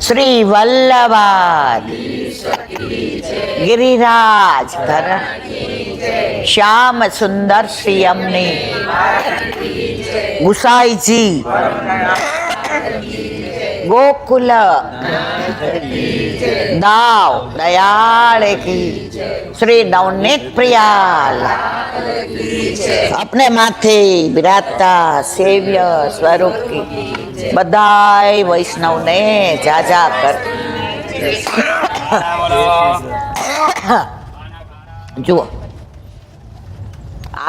શ્રી વલ્લભાદ ગિરિરાજ ધરણ શ્યામ સુંદર શ્રી અમની ગુસાઈજી गोकुल दाव दयाल की श्री नवनीत प्रियाल अपने माथे विराजता सेव्य स्वरूप की बधाई वैष्णव ने जाजा कर जुओ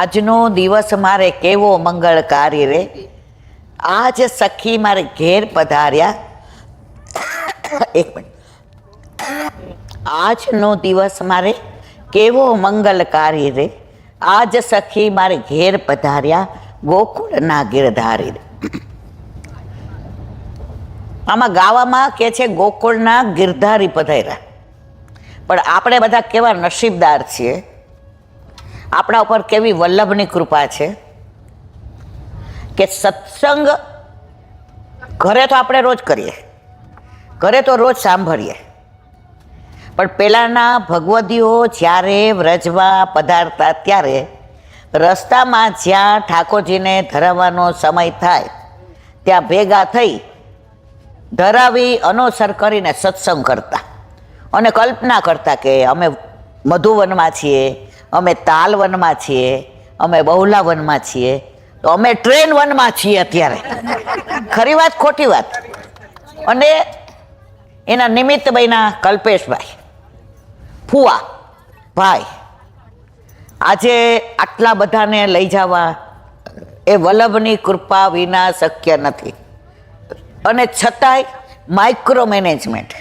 આજનો દિવસ મારે કેવો મંગળકારી રે. આજ સખી મારે ઘેર પધાર્યા. એક મિનિટ. આજનો દિવસ મારે કેવો મંગલકારી રે. આજ સખી મારે ઘેર પધાર્યા ગોકુળના ગિરધારી રે. આમાં ગાવામાં કે છે ગોકુળના ગિરધારી પધાર્યા. પણ આપણે બધા કેવા નસીબદાર છીએ, આપણા ઉપર કેવી વલ્લભની કૃપા છે કે સત્સંગ ઘરે તો આપણે રોજ કરીએ, ઘરે તો રોજ સાંભળીએ, પણ પહેલાંના ભગવદીઓ જ્યારે વ્રજમાં પધારતા ત્યારે રસ્તામાં જ્યાં ઠાકોરજીને ધરાવવાનો સમય થાય ત્યાં ભેગા થઈ ધરાવી અનુસર કરીને સત્સંગ કરતા અને કલ્પના કરતા કે અમે મધુવનમાં છીએ, અમે તાલવનમાં છીએ, અમે બહુલાવનમાં છીએ, તો અમે ટ્રેન વનમાં છીએ અત્યારે. ખરી વાત ખોટી વાત? અને એના નિમિત્ત બન્યા કલ્પેશભાઈ, ફુવા ભાઈ. આજે આટલા બધાને લઈ જવા એ વલ્લભની કૃપા વિના શક્ય નથી. અને છતાંય માઇક્રો મેનેજમેન્ટ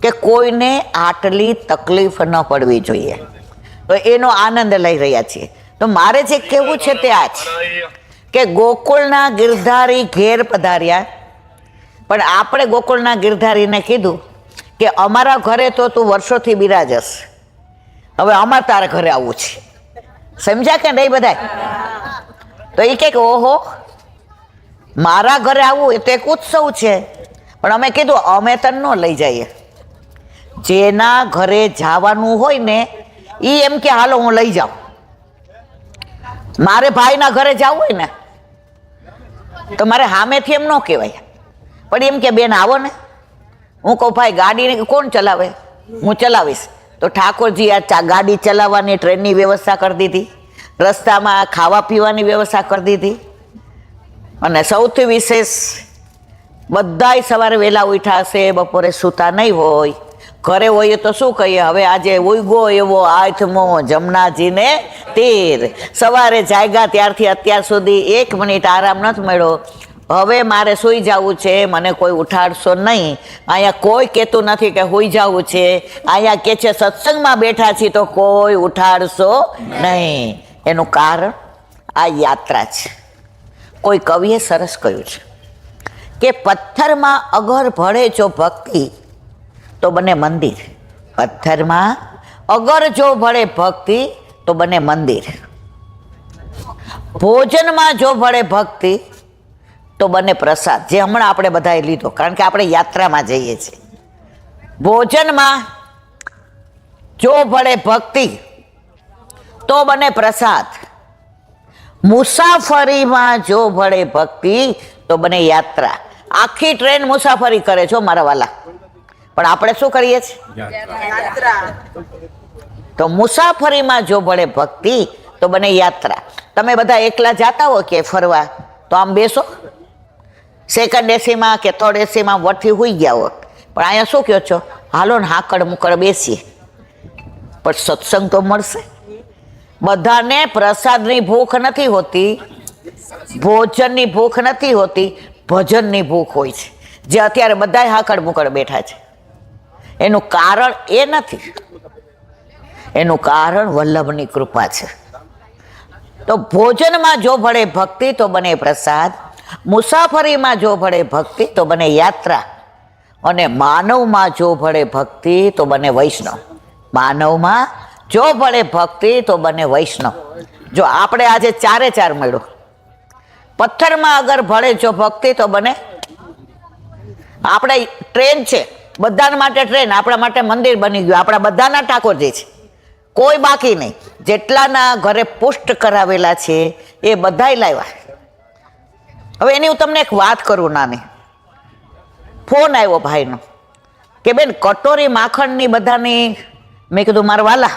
કે કોઈને આટલી તકલીફ ન પડવી જોઈએ, તો એનો આનંદ લઈ રહ્યા છીએ. તો મારે જે કહેવું છે તે આ છે કે ગોકુળના ગિરધારી ઘેર પધાર્યા, પણ આપણે ગોકુળના ગિરધારીને કીધું કે અમારા ઘરે તો તું વર્ષોથી બિરાજસ, હવે અમારે તારા ઘરે આવવું છે. સમજ્યા કે નહીં બધા? તો એ કે ઓહો મારા ઘરે આવવું એ તો એક ઉત્સવ છે, પણ અમે કીધું અમે તને ન લઈ જઈએ. જેના ઘરે જવાનું હોય ને એ એમ કે હાલો હું લઈ જાઉં. મારે ભાઈના ઘરે જવું હોય ને તો મારે સામેથી એમ ન કહેવાય, પણ એમ કે બેન આવો ને. હું કહું ભાઈ ગાડી કોણ ચલાવે? હું ચલાવીશ. તો ઠાકોરજી આ ગાડી ચલાવવાની ટ્રેનની વ્યવસ્થા કરી દીધી, રસ્તામાં ખાવા પીવાની વ્યવસ્થા કરી દીધી. અને સૌથી વિશેષ બધાય સવારે વહેલા ઉઠ્યા હશે, બપોરે સૂતા નહીં હોય, ઘરે હોઈએ તો શું કહીએ, હવે આજે ઉઈગો એવો આઠમો જમનાજીને તીર. સવારે જાગ્યા ત્યારથી અત્યાર સુધી 1 મિનિટ આરામ નથી મળ્યો. હવે મારે સૂઈ જવું છે, મને કોઈ ઉઠાડશો નહીં. અહીંયા કોઈ કહેતું નથી કે સૂઈ જવું છે, અહીંયા કે છે સત્સંગમાં બેઠા છીએ તો કોઈ ઉઠાડશો નહીં. એનું કારણ આ યાત્રા છે. કોઈ કવિએ સરસ કહ્યું છે કે પથ્થરમાં અગર ભળે જો ભક્તિ તો બને મંદિર. પથ્થરમાં અગર જો ભળે ભક્તિ તો બને મંદિર. ભોજનમાં જો ભળે ભક્તિ તો બને પ્રસાદ, જે હમણાં આપણે બધાએ લીધો, કારણ કે આપણે યાત્રામાં જઈએ છીએ. ભોજનમાં જો ભળે ભક્તિ તો બને પ્રસાદ. મુસાફરીમાં જો ભળે ભક્તિ તો બને યાત્રા. આખી ટ્રેન મુસાફરી કરે છો મારા વાલા, પણ આપણે શું કરીએ છીએ? તો મુસાફરીમાં જો ભળે ભક્તિ તો બને યાત્રા. તમે બધા એકલા જાતા હો કે ફરવા, તો આમ બેસો, સેકન્ડ એસીમાં કે થર્ડ એસીમાં વઠી હોઈ ગયા હો, પણ અહીંયા શું કહો છો? હાલો ને હાકડ મુકડ બેસીએ. પણ સત્સંગ તો મળશે. બધાને પ્રસાદની ભૂખ નથી હોતી, ભોજનની ભૂખ નથી હોતી, ભજનની ભૂખ હોય છે, જે અત્યારે બધા હાકડ મુકડ બેઠા છે. એનું કારણ એ નથી, એનું કારણ વલ્લભની કૃપા છે. તો ભોજનમાં જો ભળે ભક્તિ તો બને પ્રસાદ, મુસાફરીમાં જો ભળે ભક્તિ તો બને યાત્રા, અને માનવમાં જો ભળે ભક્તિ તો બને વૈષ્ણવ. માનવમાં જો ભળે ભક્તિ તો બને વૈષ્ણવ. જો આપણે આજે 4 મળ્યો. પથ્થરમાં અગર ભળે જો ભક્તિ તો બને આપણે ટ્રેન છે, બધા માટે ટ્રેન, આપણા માટે મંદિર બની ગયું, આપણા બધાના ઠાકોરજી છે, કોઈ બાકી નહીં. જેટલાના ઘરે પુષ્ટ કરાવેલા છે એ બધાય લાવ્યા. હવે એની હું તમને એક વાત કરું નાની. ફોન આવ્યો ભાઈનો કે બેન કટોરી માખણની બધાની. મેં કીધું મારા વાલા,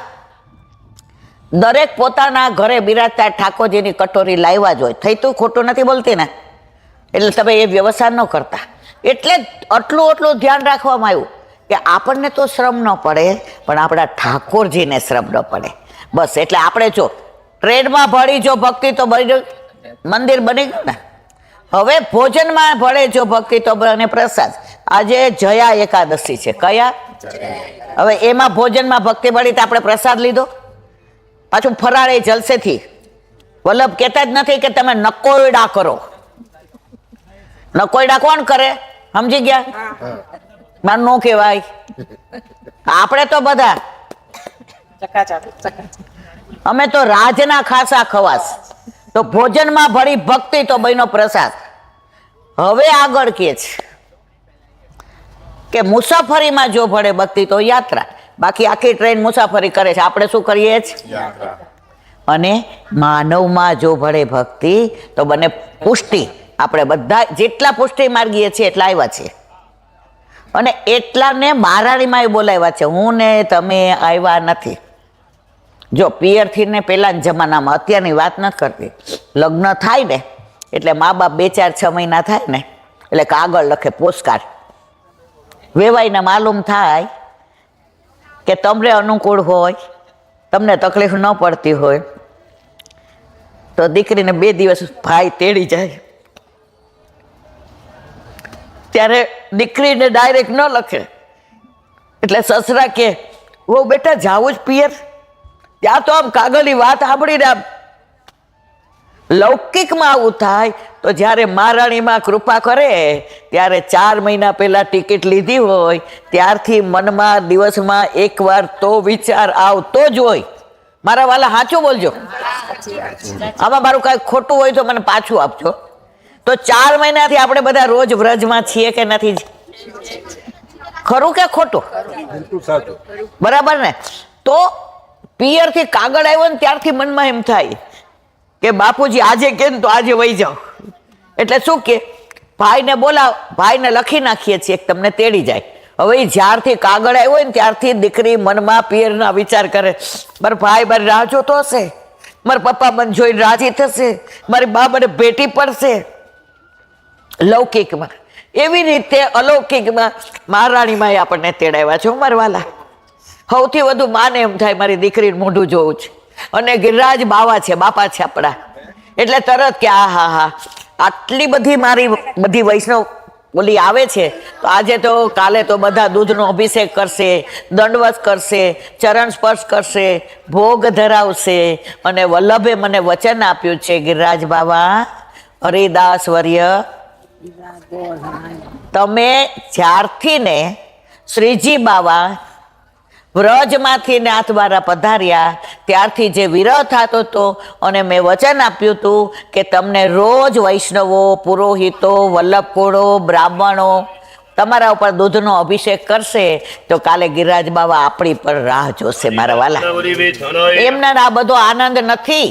દરેક પોતાના ઘરે બિરાજતા ઠાકોરજીની કટોરી લાવ્યા જ હોય. થઈ તું ખોટું નથી બોલતી ને? એટલે તમે એ વ્યવસાય ન કરતા. એટલે આટલું ધ્યાન રાખવામાં આવ્યું કે આપણને તો શ્રમ ન પડે, પણ આપણા ઠાકોરજીને શ્રમ ન પડે. બસ એટલે આપણે જો ટ્રેનમાં ભળી જો ભક્તિ તો મંદિર બની ગયું ને. હવે ભોજનમાં ભળે જો ભક્તિ તો બને પ્રસાદ. આજે જયા એકાદશી છે. કયા? હવે એમાં ભોજનમાં ભક્તિ ભળી તો આપણે પ્રસાદ લીધો. પાછું ફરાળે જલસેથી. વલ્લભ કહેતા જ નથી કે તમે નકોયડા કરો. નકોયડા કોણ કરે? સમજી ગયા? માર નો કહેવાય. આપણે તો બધા અમે તો રાજના ખાસા ખવાસ. તો ભોજનમાં ભળી ભક્તિ તો બહેનો પ્રસાદ. હવે આગળ કે છે કે મુસાફરીમાં જો ભળે ભક્તિ તો યાત્રા. બાકી આખી ટ્રેન મુસાફરી કરે છે, આપણે શું કરીએ છીએ? અને માનવમાં જો ભળે ભક્તિ તો બને પુષ્ટિ. આપણે બધા જેટલા પુષ્ટિ માર્ગીએ છીએ એટલા આવ્યા છીએ, અને એટલાને મહારાણીમાં બોલાવ્યા છે. હું ને તમે આવ્યા નથી. જો પિયરથી ને પહેલાના જમાનામાં, અત્યારની વાત નથી કરતી, લગ્ન થાય ને એટલે મા બાપ 2-4-6 મહિના થાય ને એટલે કાગળ લખે, પોસ્ટકાર્ડ. વેવાઈને માલુમ થાય કે તમને અનુકૂળ હોય, તમને તકલીફ ન પડતી હોય તો દીકરીને 2 દિવસ ભાઈ તેડી જાય. ત્યારે દીકરીને ડાયરેક્ટ ન લખે. એટલે સસરા કે વો બેટા જાવું જ પિયર. ત્યાં તો આમ કાગળની વાત સાંભળીને આમ લૌકિકમાં આવું થાય. તો જ્યારે મહારાણીમાં કૃપા કરે ત્યારે 4 મહિના પહેલા ટિકિટ લીધી હોય ત્યારથી મનમાં દિવસમાં એકવાર તો વિચાર આવતો જ હોય. મારા વાલા સાચું બોલજો. આમાં મારું કાંઈ ખોટું હોય તો મને પાછું આપજો. તો 4 મહિનાથી આપણે બધા રોજ વ્રજમાં છીએ કે નથી? ખરું કે ખોટું? બરાબર ને? તો પિયરથી કાગળ આવ્યો ને ત્યારથી મનમાં એમ થાય કે બાપુજી આજે કે તો આજે વહી જાઓ. એટલે શું કે ભાઈને બોલાવ, ભાઈને લખી નાખીએ છીએ તમને તેડી જાય. હવે જ્યારથી કાગળ આવ્યો હોય ને ત્યારથી દીકરી મનમાં પિયરના વિચાર કરે, મારો ભાઈ મારી રાહ જોતો હશે, મારા પપ્પા મને જોઈને રાજી થશે, મારી બા મને ભેટી પડશે. લૌકિકમાં એવી રીતે અલૌકિકમાં મહારાણીમાં આપણને તેડાવ્યા છે. મારા વાલા, સૌથી વધુ માને એમ થાય મારી દીકરીને મોઢું જોવું છે. અને ગિરિરાજ બાવા છે, બાપા છે આપણા. એટલે તરત કે આ હા હા, આટલી બધી મારી બધી વૈષ્ણવ બોલી આવે છે તો આજે તો કાલે તો બધા દૂધનો અભિષેક કરશે, દંડવત કરશે, ચરણ સ્પર્શ કરશે, ભોગ ધરાવશે. અને વલ્લભે મને વચન આપ્યું છે ગિરિરાજ બાવા, હરિદાસ વર્ય, તમે જ્યારથી ને શ્રીજી બાવા વ્રજમાંથી નાથદ્વારા પધાર્યા ત્યારથી જે વિરહ થતો હતો, અને મેં વચન આપ્યું હતું કે તમને રોજ વૈષ્ણવો, પુરોહિતો, વલ્લભકુળો, બ્રાહ્મણો તમારા ઉપર દૂધનો અભિષેક કરશે. તો કાલે ગિરિરાજ બાવા આપણી પર રાહ જોશે. મારા વાલા, એમના આ બધો આનંદ નથી.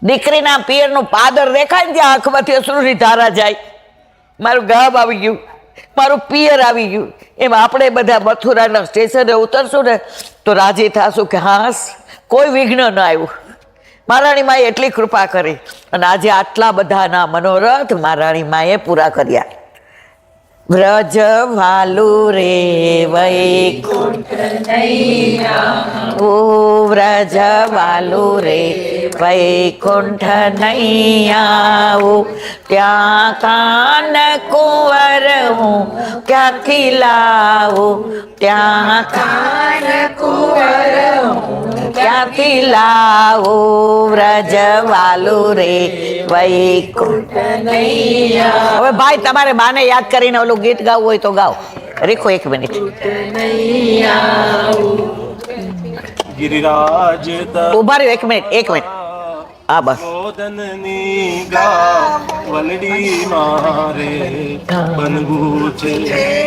દીકરીના પિયરનું પાદર દેખાય ને ત્યાં આંખમાંથી અશ્રુની ધારા જાય. મારું ગામ આવી ગયું, મારું પિયર આવી ગયું. એમ આપણે બધા મથુરાના સ્ટેશને ઉતરશું ને તો રાજી થશું કે હાસ કોઈ વિઘ્ન ન આવ્યું. મહારાણી માએ એટલી કૃપા કરી અને આજે આટલા બધાના મનોરથ મહારાણી માએ પૂરા કર્યા. વ્રજ વાલુ રે વૈકુંઠ નૈયા, ઓ વ્રજ વાલુ રે વૈકુંઠ નૈયા, ત્યાં કાન કુંવર હું ક્યાંથી લાવું, ત્યાં કાન કુંવર હું ક્યાંથી લાવું, વ્રજ વાલુ રે વૈકુંઠ નૈયા. હવે ભાઈ તમારે બાને યાદ કરીને ઓલું ગીત ગાવું હોય તો ગાઓ. રેખો 1 મિનિટ. ગિરિરાજ ઉભા રહ્યો 1 મિનિટ. આ બસ ગોદનની ગા વલડી મારે બનવું છે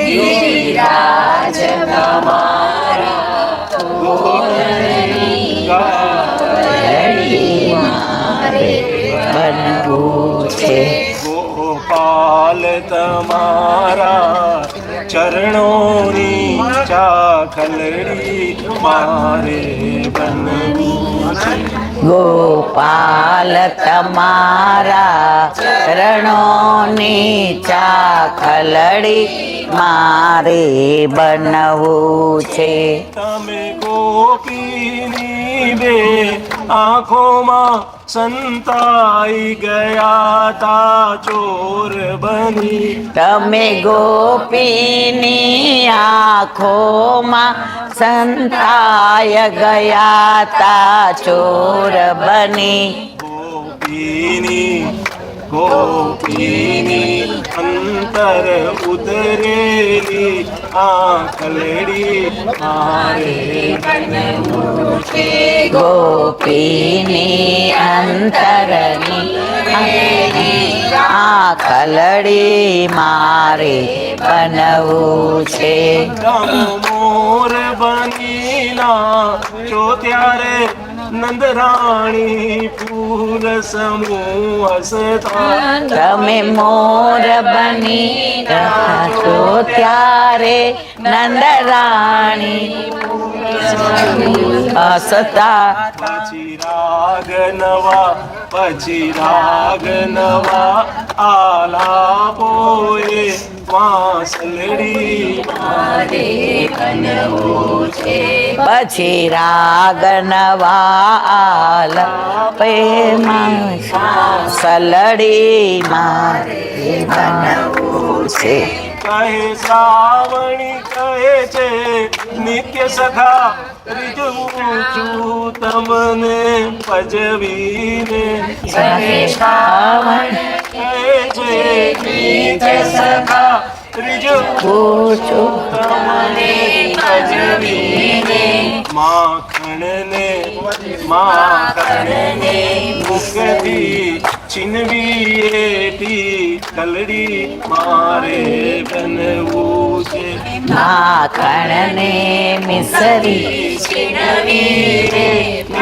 ગિરિરાજ તમારા ગોદનની ગા વલડી મારે બનવું છે ગોપાલ તમારા ચરણોની ચાખલડી મારે બનવું છે ગોપાલ તમારા ચરણોની ચાખલડી મારે બનવું છે તમે ગોપીની બે આંખોમાં સંતાઈ ગયા તા ચોર બની તમે ગોપીની આંખોમાં સંતાય ગયા તા ચોર બની ગોપીની અંતર ઉતરેલી આંખલડી મારે બનવું છે ગોપીની અંતરની આંખલડી મારે બનવું છે તમે મોર બનીના જો ત્યારે નંદરાણી ફૂલ સમૂહ હસતા તમે મોર બની છો ત્યારે નંદરાણી હસતા પછી રાગ નવા આલાપોએ વાંસલડી મારે બનવું છે પછી રાગ નવા આલાપેમાં સલડી મારે બનવું છે કહે શ્રાવણી કહે છે નિત્ય સખા રીઝવું છું તમને પજવીને કહે શ્રાવણી કહે છે નિત્ય સખા રીઝવું છું તમને પજવીને માખણને મુખથી છીનવી કલડી મારે બનવું છે માખણને મિસરી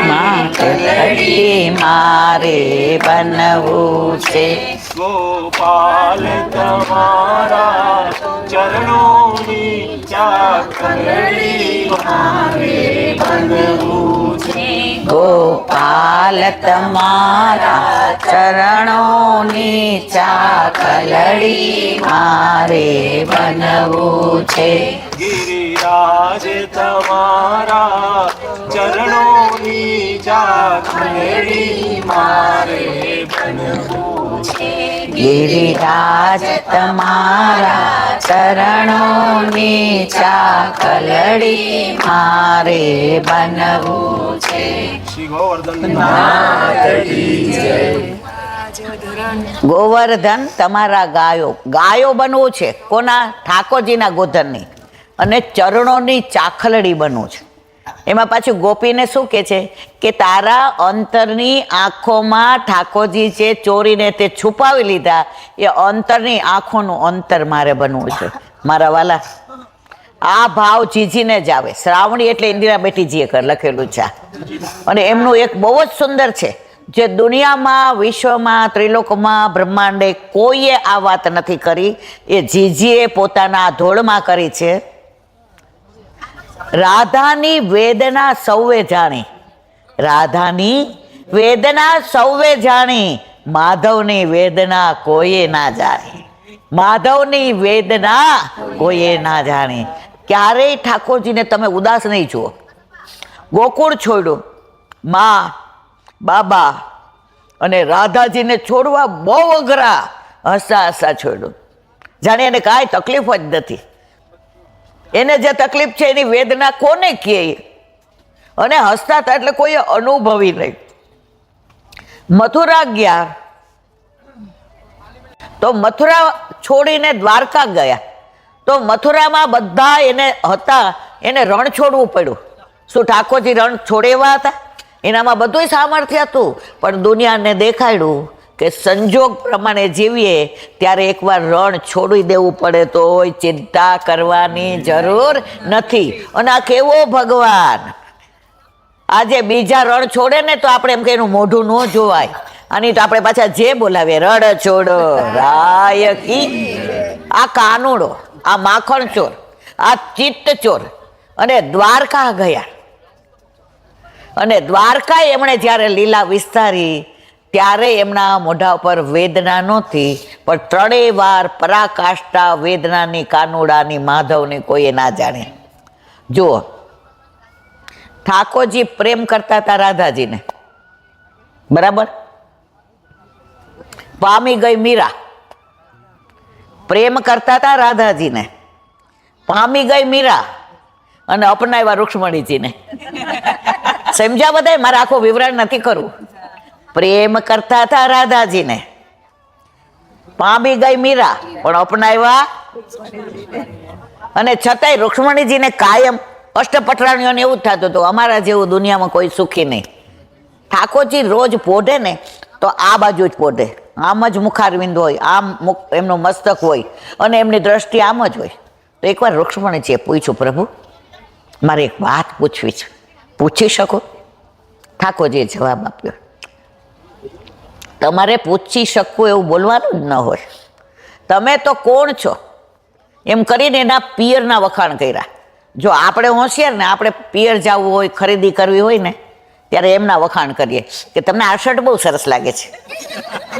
માખણડી મારે બનવું છે ગોપાલ તમારા ચરણોની ચાકલડી મારે બનવું છે ગોપાલ તમારા ચરણોની ચાકલડી મારે બનવું છે ગિરિરાજ તમારા ચરણોની ચાકલડી મારે બનવું છે ગિરિરાજ તમારા ચરણોની ચાકલડી મારે બનવું છે શ્રી ગોવર્ધન ગોવર્ધન તમારા ગાયો બનવું છે કોના ઠાકોરજીના ગોધનની અને ચરણોની ચાખલડી બનવું છે એમાં પાછું ગોપીને શું કે છે કે તારા અંતરની આંખોમાં ઠાકોરજી છે ચોરીને તે છુપાવી લીધા એ અંતરની આંખોનું અંતર મારે બનવું છે મારા વાલા આ ભાવ જીજીને જ આવે શ્રાવણી એટલે ઇન્દિરા બેટીજીએ લખેલું છે અને એમનું એક બહુ જ સુંદર છે જે દુનિયામાં વિશ્વમાં ત્રિલોકમાં બ્રહ્માંડે કોઈએ આ વાત નથી કરી એ જીજીએ પોતાના ધોળમાં કરી છે રાધાની વેદના સૌએ જાણી રાધાની વેદના સૌએ જાણી માધવની વેદના કોઈએ ના જાણી માધવની વેદના કોઈએ ના જાણી ક્યારેય ઠાકોરજીને તમે ઉદાસ નહીં જુઓ ગોકુળ છોડ્યું માં બાબા અને રાધાજીને છોડવા બહુ અઘરા હસતા હસતા છોડ્યું જાણે એને કાંઈ તકલીફ જ નથી એને જે તકલીફ છે એની વેદના કોને કહે અને હસતા હતા એટલે કોઈ અનુભવી નહીં મથુરા ગયા તો મથુરા છોડીને દ્વારકા ગયા તો મથુરામાં બધા એને હતા એને રણ છોડવું પડ્યું શું ઠાકોરજી રણ છોડેવા હતા એનામાં બધું સામર્થ્ય હતું, પણ દુનિયાને દેખાડ્યું કે સંજોગ પ્રમાણે જીવીએ ત્યારે એકવાર રણ છોડી દેવું પડે તો ચિંતા કરવાની જરૂર નથી. અને આ કેવો ભગવાન! આજે બીજા રણ છોડે ને તો આપણે એમ કે એનું મોઢું ન જોવાય, આની તો આપણે પાછા જે બોલાવીએ રણ છોડો રાય કી. આ કાનુડો, આ માખણ ચોર, આ ચિત્ત ચોર અને દ્વારકા ગયા. અને દ્વારકા એમણે જ્યારે લીલા વિસ્તારી ત્યારે એમના મોઢા ઉપર વેદના નહોતી, પણ 3 વાર પરાકાષ્ઠા વેદનાની, કાનુડાની, માધવની કોઈએ ના જાણે. જુઓ, ઠાકોરજી પ્રેમ કરતા હતા રાધાજીને, બરાબર? પામી ગઈ મીરા. પ્રેમ કરતા હતા રાધાજીને, પામી ગઈ મીરા અને અપનાવ્યા રૂક્ષ્મણીજીને. સમજ્યા બધા? મારે આખું વિવરણ નથી કરવું. પ્રેમ કરતા હતા રાધાજીને, પામી ગઈ મીરા, પણ અપનાવ્યા. અને છતાંય રૂક્ષ્મણીજીને કાયમ અષ્ટપટરાણીઓને એવું જ થતું હતું, અમારા જેવું દુનિયામાં કોઈ સુખી નહીં. ઠાકોરજી રોજ પોઢે ને તો આ બાજુ જ પોઢે, આમ જ મુખારવિંદ હોય, આમ એમનું મસ્તક હોય અને એમની દ્રષ્ટિ આમ જ હોય. તો એકવાર રૂક્ષ્મણીજીએ પૂછ્યું, પ્રભુ મારે એક વાત પૂછવી છે, પૂછી શકો? ઠાકોરજીએ જવાબ આપ્યો, તમારે પૂછી શકવું એવું બોલવાનું જ ન હોય. તમે તો કોણ છો? એમ કરીને એના પિયરના વખાણ કર્યા. જો આપણે હોશિયાર ને, આપણે પિયર જવું હોય, ખરીદી કરવી હોય ને, ત્યારે એમના વખાણ કરીએ કે તમને આ શર્ટ બહુ સરસ લાગે છે.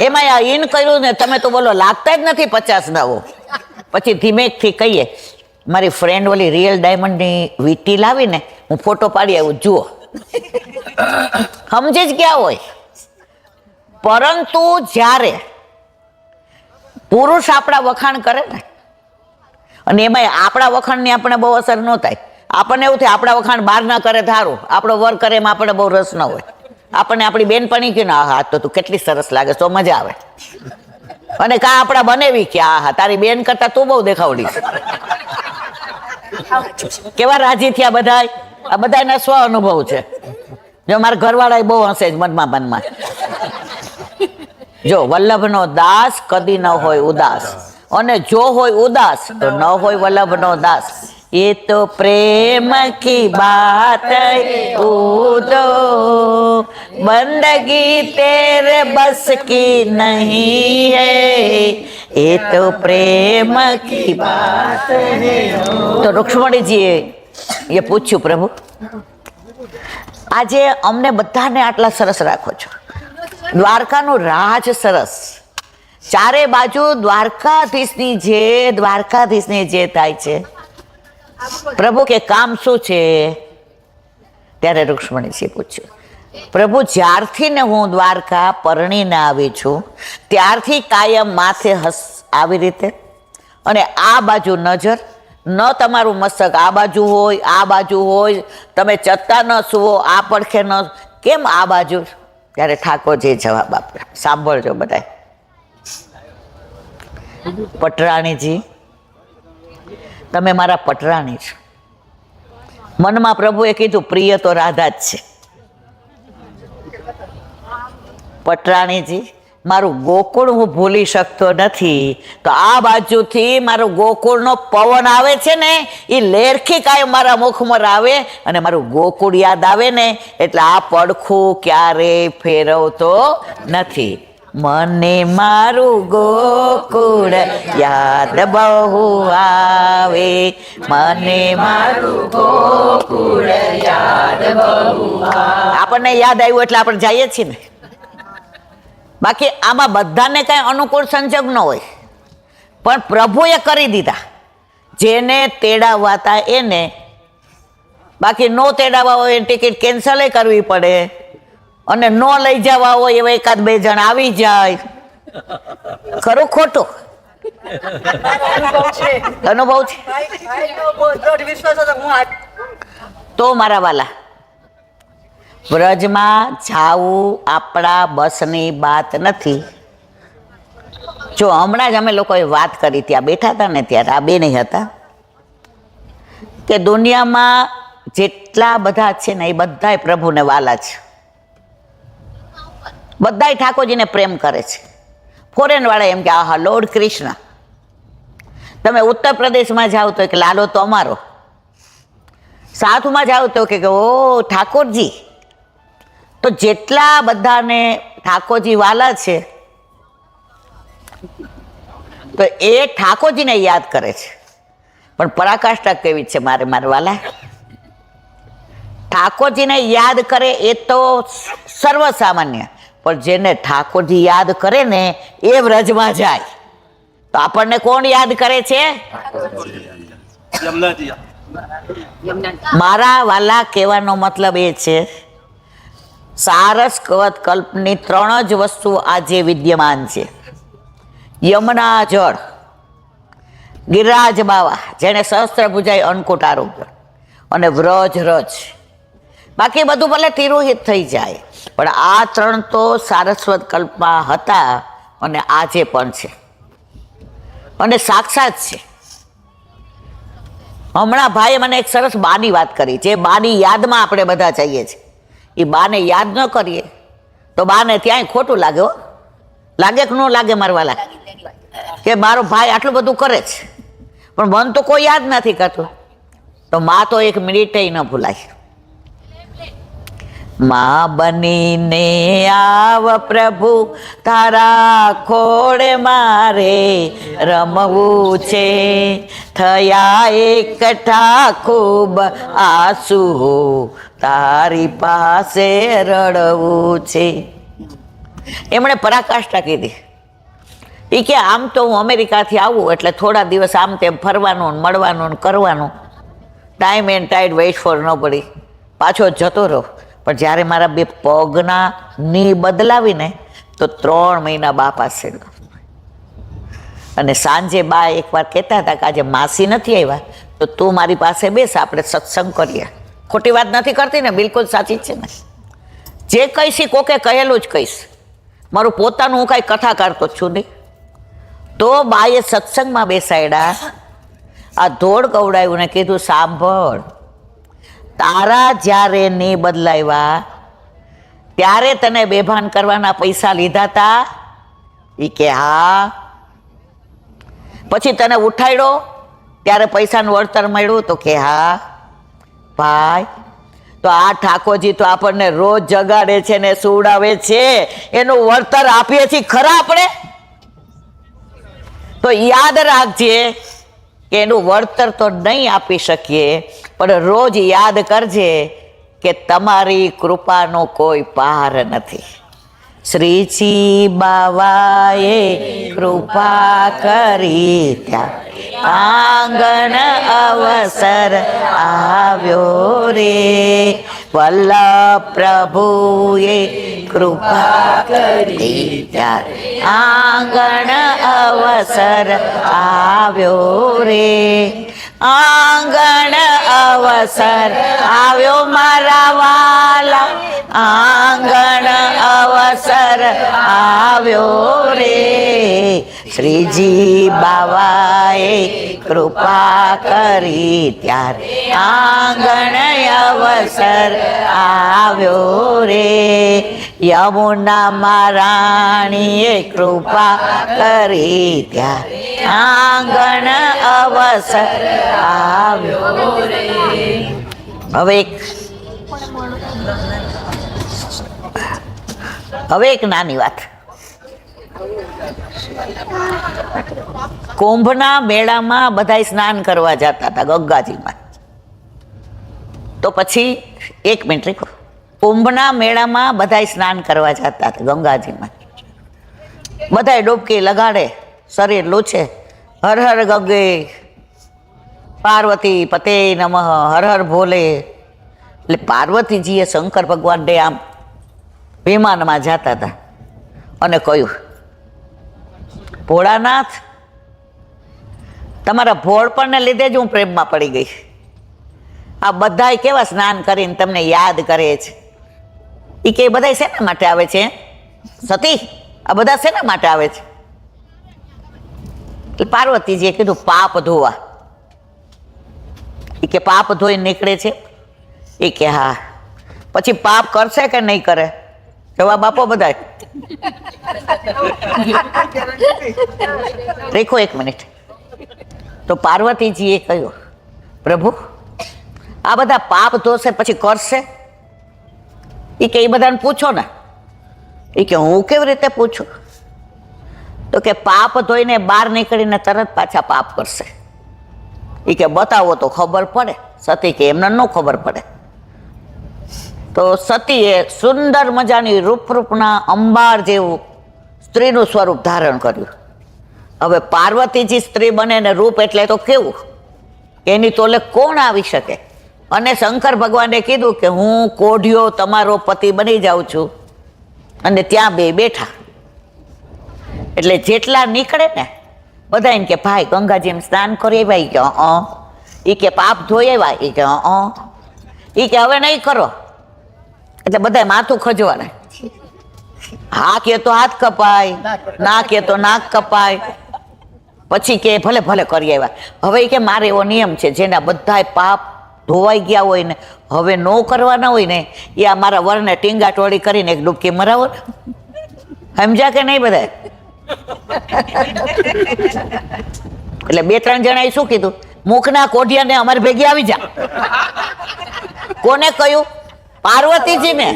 એમાં આ ઇન કર્યું ને, તમે તો બોલો લાગતા જ નથી 50 નવો. પછી ધીમેકથી કહીએ, મારી ફ્રેન્ડ ઓલી રિયલ ડાયમંડની વીટી લાવીને હું ફોટો પાડી આવું, જુઓ. સમજી જ ગયા હોય. પરંતુ જ્યારે પુરુષ આપણા વખાણ કરે ને, અને એમાં આપણા વખાણની આપણે બહુ અસર ન થાય. આપણને એવું થાય આપણા વખાણ બહાર ના કરે સારું, આપણો વર કરે એમાં આપણે બહુ રસ ન હોય. આપણને આપણી બેનપણી કે ના, હા તો તું કેટલી સરસ લાગે, તો મજા આવે. અને કા આપણા બનેવી કે હા તારી બેન કરતા તું બહુ દેખાવડી. કેવા રાજી થયા બધા. આ બધાના સ્વ અનુભવ છે. જો મારા ઘરવાળા બહુ હશે જ મનમાં. જો વલ્લભનો દાસ કદી ન હોય ઉદાસ, અને જો હોય ઉદાસ તો ન હોય વલ્લભનો દાસ. એ તો પ્રેમ કી બાત ઉદો, બંદગી તેરે બસ કી નહીં હૈ, એ તો પ્રેમ કી બાત હૈ. તો રૂક્ષ્મણીજીએ એ પૂછ્યું, પ્રભુ આજે અમને બધાને આટલા સરસ રાખો છો, દ્વારકાનું રાજ સરસ, ચારે બાજુ દ્વારકાધીશની જે થાય છે, પ્રભુ કે કામ શું છે? ત્યારે રૂક્ષ્મણીજીએ પૂછ્યું, પ્રભુ જ્યારથી ને હું દ્વારકા પરણીને આવી છું ત્યારથી કાયમ માથે આવી રીતે, અને આ બાજુ નજર, ન તમારું મસ્તક આ બાજુ હોય, આ બાજુ હોય, તમે ચત્તા ન સુવો, આ પડખે ન, કેમ આ બાજુ? ત્યારે ઠાકોરજીએ જવાબ આપ્યો, સાંભળજો બધા. પટરાણીજી, તમે મારા પટરાણી છો. મનમાં પ્રભુએ કીધું પ્રિય તો રાધા જ છે. પટરાણીજી, મારું ગોકુળ હું ભૂલી શકતો નથી, તો આ બાજુથી મારું ગોકુળનો પવન આવે છે ને, એ લેરખી કાંઈ મારા મુખમાં આવે અને મારું ગોકુળ યાદ આવે ને, એટલે આ પડખું ક્યારેય ફેરવતો નથી. મને મારું ગોકુળ યાદ બહુ આવે, મને મારું ગોકુળ યાદ બહુ આવે. આપણને યાદ આવ્યું એટલે આપણે જઈએ છીએ ને. બાકી આમાં બધાને કાંઈ અનુકૂળ સંજોગ ન હોય, પણ પ્રભુએ કરી દીધા જેને તેડાવવા હતા એને. બાકી નો તેડાવવા હોય ટિકિટ કેન્સલ કરવી પડે, અને ન લઈ જવા હોય એવા 1-2 જણ આવી જાય. ખરું ખોટું? અનુભવ છે તો મારા વાલા, વ્રજમાં જાવું આપણા બસની વાત નથી. જો હમણાં જ અમે લોકોએ વાત કરી, ત્યાં બેઠા હતા ને ત્યારે આ બે નહીં હતા, કે દુનિયામાં જેટલા બધા છે ને એ બધાય પ્રભુને વાલા છે. બધાય ઠાકોરજીને પ્રેમ કરે છે. ફોરેન વાળા એમ કે આહા લોર્ડ કૃષ્ણ. તમે ઉત્તર પ્રદેશમાં જાઓ તો કે લાલો તો અમારો, સાઉથમાં જાઓ તો કે ઓ ઠાકોરજી. તો જેટલા બધાને ઠાકોરજી વાલા છે તો એ ઠાકોરજીને યાદ કરે છે. પણ પરાકાષ્ઠા કેવી છે મારે વાલા, ઠાકોરજીને યાદ કરે એ તો સર્વસામાન્ય, પણ જેને ઠાકોરજી યાદ કરે ને એ વ્રજમાં જાય. તો આપણને કોણ યાદ કરે છે? યમુનાજી. મારા વાલા કહેવાનો મતલબ એ છે, સારસ કવચ કલ્પની 3 જ વસ્તુ આજે વિદ્યમાન છે. યમુના જળ, ગિરિરાજ બાવા જેને સહસ્ત્ર ભુજાય અન્નકૂટ આરોગ્ય, અને વ્રજ રજ. બાકી બધું ભલે તિરોહિત થઈ જાય, પણ આ 3 તો સારસ્વત કલ્પમાં હતા અને આજે પણ છે અને સાક્ષાત છે. હમણાં ભાઈએ મને એક સરસ બાની વાત કરી, જે બાની યાદમાં આપણે બધા જઈએ છીએ. એ બાને યાદ ન કરીએ તો બાને ત્યાંય ખોટું લાગે. હો, લાગે કે ન લાગે મારવાલા? કે મારો ભાઈ આટલું બધું કરે છે પણ મન તો કોઈ યાદ નથી કરતું. તો માં તો એક મિનિટે ન ભૂલાય. માં બનીને આવ પ્રભુ, તારા ખોળે મારે રમવું છે. થયા એકઠા ખૂબ આંસુ, તારી પાસે રડવું છે. એમણે પરાકાષ્ઠા કીધી. એ કે આમ તો હું અમેરિકાથી આવું એટલે થોડા દિવસ આમ તેમ ફરવાનું મળવાનું કરવાનું, ટાઈમ એન્ડ ટાઈડ વેઇટ ફોર ન પડી, પાછો જતો રહો. પણ જ્યારે મારા 2 પગના ની બદલાવીને તો 3 મહિના બા પાસે. અને સાંજે બા એકવાર કહેતા હતા કે આજે માસી નથી આવ્યા તો તું મારી પાસે બેસ, આપણે સત્સંગ કરીએ. ખોટી વાત નથી કરતી ને? બિલકુલ સાચી જ છે ને. જે કહીશ એ કોકે કહેલું જ કહીશ, મારું પોતાનું હું કાંઈ કથા કરતો જ છું નહીં. તો બાએ સત્સંગમાં બેસાડ્યા, આ ધોળ ગવડાવ્યું ને કીધું સાંભળ, તારા જ્યારે ની બદલાવ્યા ત્યારે તને બેભાન કરવાના પૈસા લીધા તા? એ કે હા. પછી તને ઉઠાડ્યો ત્યારે પૈસાનું વળતર મળ્યું? તો કે હા. ભાઈ, તો આ ઠાકોરજી તો આપણને રોજ જગાડે છે ને સુવડાવે છે, એનું વળતર આપીએ છીએ ખરા આપણે? તો યાદ રાખજે કે એનું વળતર તો નહીં આપી શકીએ, પણ રોજ યાદ કરજે કે તમારી કૃપાનો કોઈ પાર નથી. શ્રીજી બાવાએ કૃપા કરી ત્યાં આંગણ અવસર આવ્યો રે. વલ્લભ પ્રભુએ કૃપા કરી ત્યાં આંગણ અવસર આવ્યો રે. આંગણ અવસર આવ્યો મારા વાલા, આંગણ અવસર આવ્યો રે. શ્રીજી બાવાએ કૃપા કરી ત્યારે આંગણ અવસર આવ્યો રે. યમુના રાણીએ કૃપા કરી ત્યારે આંગણ અવસર આવ્યો રે. હવે એક નાની વાત. કુંભના મેળામાં બધાય સ્નાન કરવા જતા હતા ગંગાજીમાં. તો પછી 1 મિનિટ રીકો. કુંભના મેળામાં બધાય સ્નાન કરવા જતા હતા ગંગાજીમાં. બધાય ડૂબકી લગાડે, શરીર લૂછે, હર હર ગંગે, પાર્વતી પતે નમઃ, હર હર ભોલે. એટલે પાર્વતીજીએ શંકર ભગવાનને આમ વિમાનમાં જતા હતા અને કહ્યું, ભોળાનાથ, તમારા ભોળપણને લીધે જ હું પ્રેમમાં પડી ગઈ. આ બધાય કેવા સ્નાન કરીને તમને યાદ કરે છે. એ કે બધાય શેના માટે આવે છે સતી? આ બધા શેના માટે આવે છે? એટલે પાર્વતીજીએ કીધું પાપ ધોવા. એ કે પાપ ધોઈને નીકળે છે? એ કે હા. પછી પાપ કરશે કે નહીં કરે? જવાબ આપો બધા. દેખો 1 મિનિટ. તો પાર્વતીજીએ કહ્યું, પ્રભુ આ બધા પાપ ધોશે પછી કરશે? એ કે એ બધાને પૂછો ને. એ કે હું કેવી રીતે પૂછું? તો કે પાપ ધોઈને બહાર નીકળીને તરત પાછા પાપ કરશે. એ કે બતાવો તો ખબર પડે. સતી કે એમને ન ખબર પડે. તો સતીએ સુંદર મજાની રૂપરૂપના અંબાર જેવું સ્ત્રીનું સ્વરૂપ ધારણ કર્યું. હવે પાર્વતીજી સ્ત્રી બને ને રૂપ એટલે તો કેવું, એની તોલે કોણ આવી શકે? અને શંકર ભગવાને કીધું કે હું કોઢિયો તમારો પતિ બની જાઉં છું. અને ત્યાં બે બેઠા. એટલે જેટલા નીકળે ને બધા એમ કે ભાઈ ગંગાજીમાં સ્નાન કરી આવ્યા? કે એ કે પાપ ધોઈ આવ્યા? એ કે એ કે હવે નહીં કરો. એટલે બધા માથું ખજવાને. હા કે તો હાથ કપાય, ના કે તો નાક કપાય. પછી કે ભલે ભલે કરી આવ્યા. હવે કે મારે એવો નિયમ છે, જેના બધા પાપ ધોવાઈ ગયા હોય ને હવે ન કરવાના હોય ને એ આ મારા વરને ટીંગા ટોળી કરીને એક ડૂબકી મરાવો ને. સમજ્યા કે નહીં બધા? એટલે 2-3 જણાએ શું કીધું, મુખના કોઢિયાને અમારી ભેગી આવી જા. કોને કહ્યું? પાર્વતીજીને.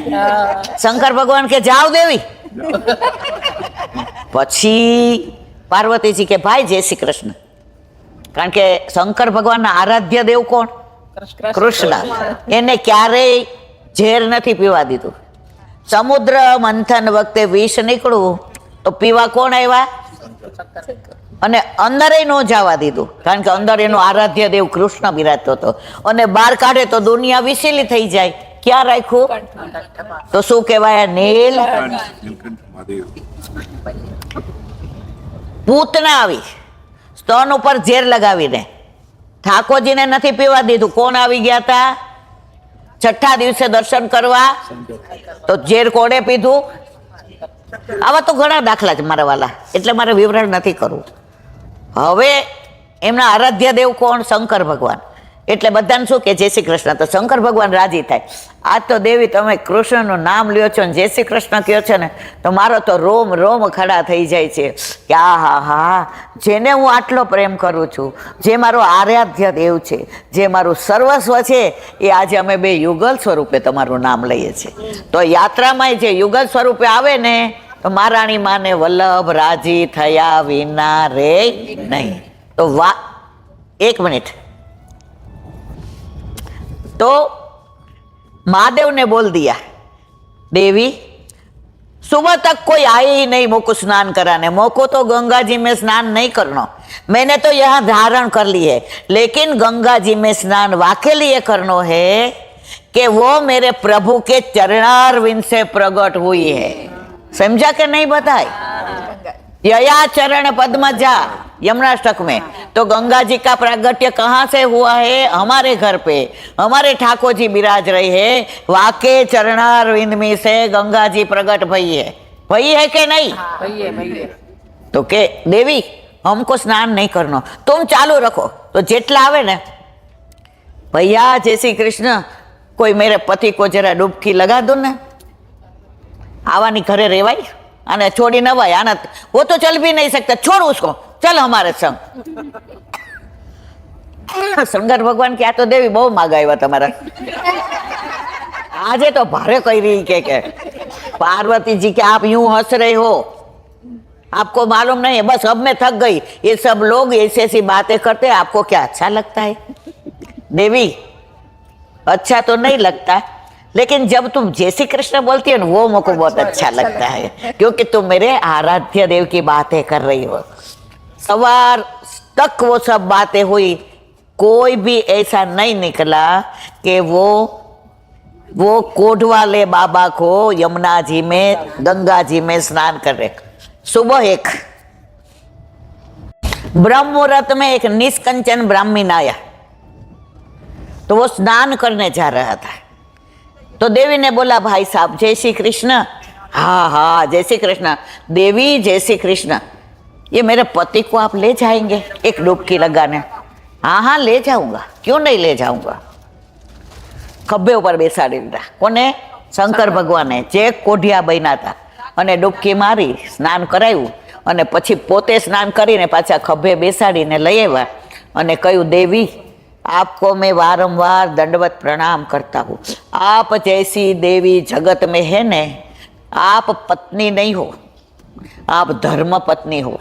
શંકર ભગવાન કે જાઓ દેવી. પછી પાર્વતીજી કે ભાઈ જય શ્રી કૃષ્ણ. કારણ કે શંકર ભગવાનના આરાધ્ય દેવ કોણ? કૃષ્ણ. એને ક્યારેય ઝેર નથી પીવા દીધું. સમુદ્ર મંથન વખતે વિષ નીકળ્યું તો પીવા કોણ આવ્યા? અને અંદરે ન જવા દીધું, કારણ કે અંદર એનો આરાધ્ય દેવ કૃષ્ણ બિરાજતો હતો. અને બહાર કાઢે તો દુનિયા વિસેલી થઈ જાય. ક્યાં રાખ્યું? તો શું કહેવાય? નીલ. પૂતના આવી સ્તન ઉપર ઝેર લગાવીને ઠાકોરજીને નથી પીવા દીધું. કોણ આવી ગયા હતા? 6ઠ્ઠા દિવસે દર્શન કરવા તો ઝેર કોણે પીધું? આવા તો ઘણા દાખલા છે મારા વાલા, એટલે મારે વિવરણ નથી કરવું. હવે એમના આરાધ્ય દેવ કોણ? શંકર ભગવાન. એટલે બધાને શું કે જય શ્રી કૃષ્ણ. તો શંકર ભગવાન રાજી થાય. આજ તો દેવી તમે કૃષ્ણનું નામ લ્યો છો ને જય શ્રી કૃષ્ણ કહો છો ને તો મારો તો રોમ રોમ ખડા થઈ જાય છે કે આ હા હા, જેને હું આટલો પ્રેમ કરું છું, જે મારો આરાધ્ય દેવ છે, જે મારું સર્વસ્વ છે, એ આજે અમે બે યુગલ સ્વરૂપે તમારું નામ લઈએ છીએ. તો યાત્રામાં જે યુગલ સ્વરૂપે આવે ને તો મહારાણી માને વલ્લભ રાજી થયા વિના રે નહીં. તો 1 મિનિટ. तो महादेव ने बोल दिया, देवी सुबह तक कोई आए ही नहीं मोको स्नान कराने. मोको तो गंगा जी में स्नान नहीं करना. मैंने तो यहाँ धारण कर ली है, लेकिन गंगा जी में स्नान वाके लिए करना है कि वो मेरे प्रभु के चरणारविंद से प्रकट हुई है. समझा के नहीं? बताए यया चरण पद्मजा यमुनाष्टक में. तो गंगा जी का प्रागट्य कहाँ से हुआ है? हमारे घर पे हमारे ठाकुर जी विराज रहे हैं. वाके चरणारविंद में से गंगा जी प्रकट भई है. भई है कि नहीं? भई. तो के देवी हमको स्नान नहीं करना, तुम चालू रखो. तो जेटला आवे ने भैया जय श्री कृष्ण, कोई मेरे पति को जरा डुबकी लगा दो ना. आवानी घरे रेवाई आने छोड़ी न भाई आना, वो तो चल भी नहीं सकता, छोड़ उसको, चल हमारे संग. शंकर भगवान क्या तो देवी बहु मांगा तुम्हारा. आजे तो भारे कही रही के पार्वती जी के आप यूं हंस रहे हो, आपको मालूम नहीं है, बस अब मैं थक गई. ये सब लोग ऐसी ऐसी बातें करते हैं, आपको क्या अच्छा लगता है? देवी अच्छा तो नहीं लगता, लेकिन जब तुम जय श्री कृष्ण बोलती है ना वो मुझको बहुत अच्छा लगता है, क्योंकि तुम मेरे आराध्य देव की बातें कर रही हो. सवार तक वो सब बातें हुई, कोई भी ऐसा नहीं निकला कि वो कोढ़वाले बाबा को यमुना जी में गंगा जी में स्नान कर रहे. सुबह एक ब्रह्म मुहूर्त में एक निष्कंचन ब्राह्मण आया, तो वो स्नान करने जा रहा था. तो देवी ने बोला भाई साहब जय श्री कृष्ण. हाँ हाँ जय श्री कृष्ण. देवी जय श्री कृष्ण, ये मेरे पति को आप ले जाएंगे एक डुबकी लगाने? हाँ हाँ ले जाऊंगा, क्यों नहीं ले जाऊंगा. खब्बे ऊपर बेसाड़ी દીધા. કોને? શંકર ભગવાને જે કોઢિયા બન્યા હતા અને ડૂબકી મારી સ્નાન કરાવ્યું અને પછી પોતે સ્નાન કરીને પાછા ખભે બેસાડીને લઈ આવ્યા અને કહ્યું, દેવી आपको मैं वारंवार दंडवत प्रणाम करता हूँ। आप जैसी देवी जगत में है ने, आप पत्नी नहीं हो, आप धर्म पत्नी हो,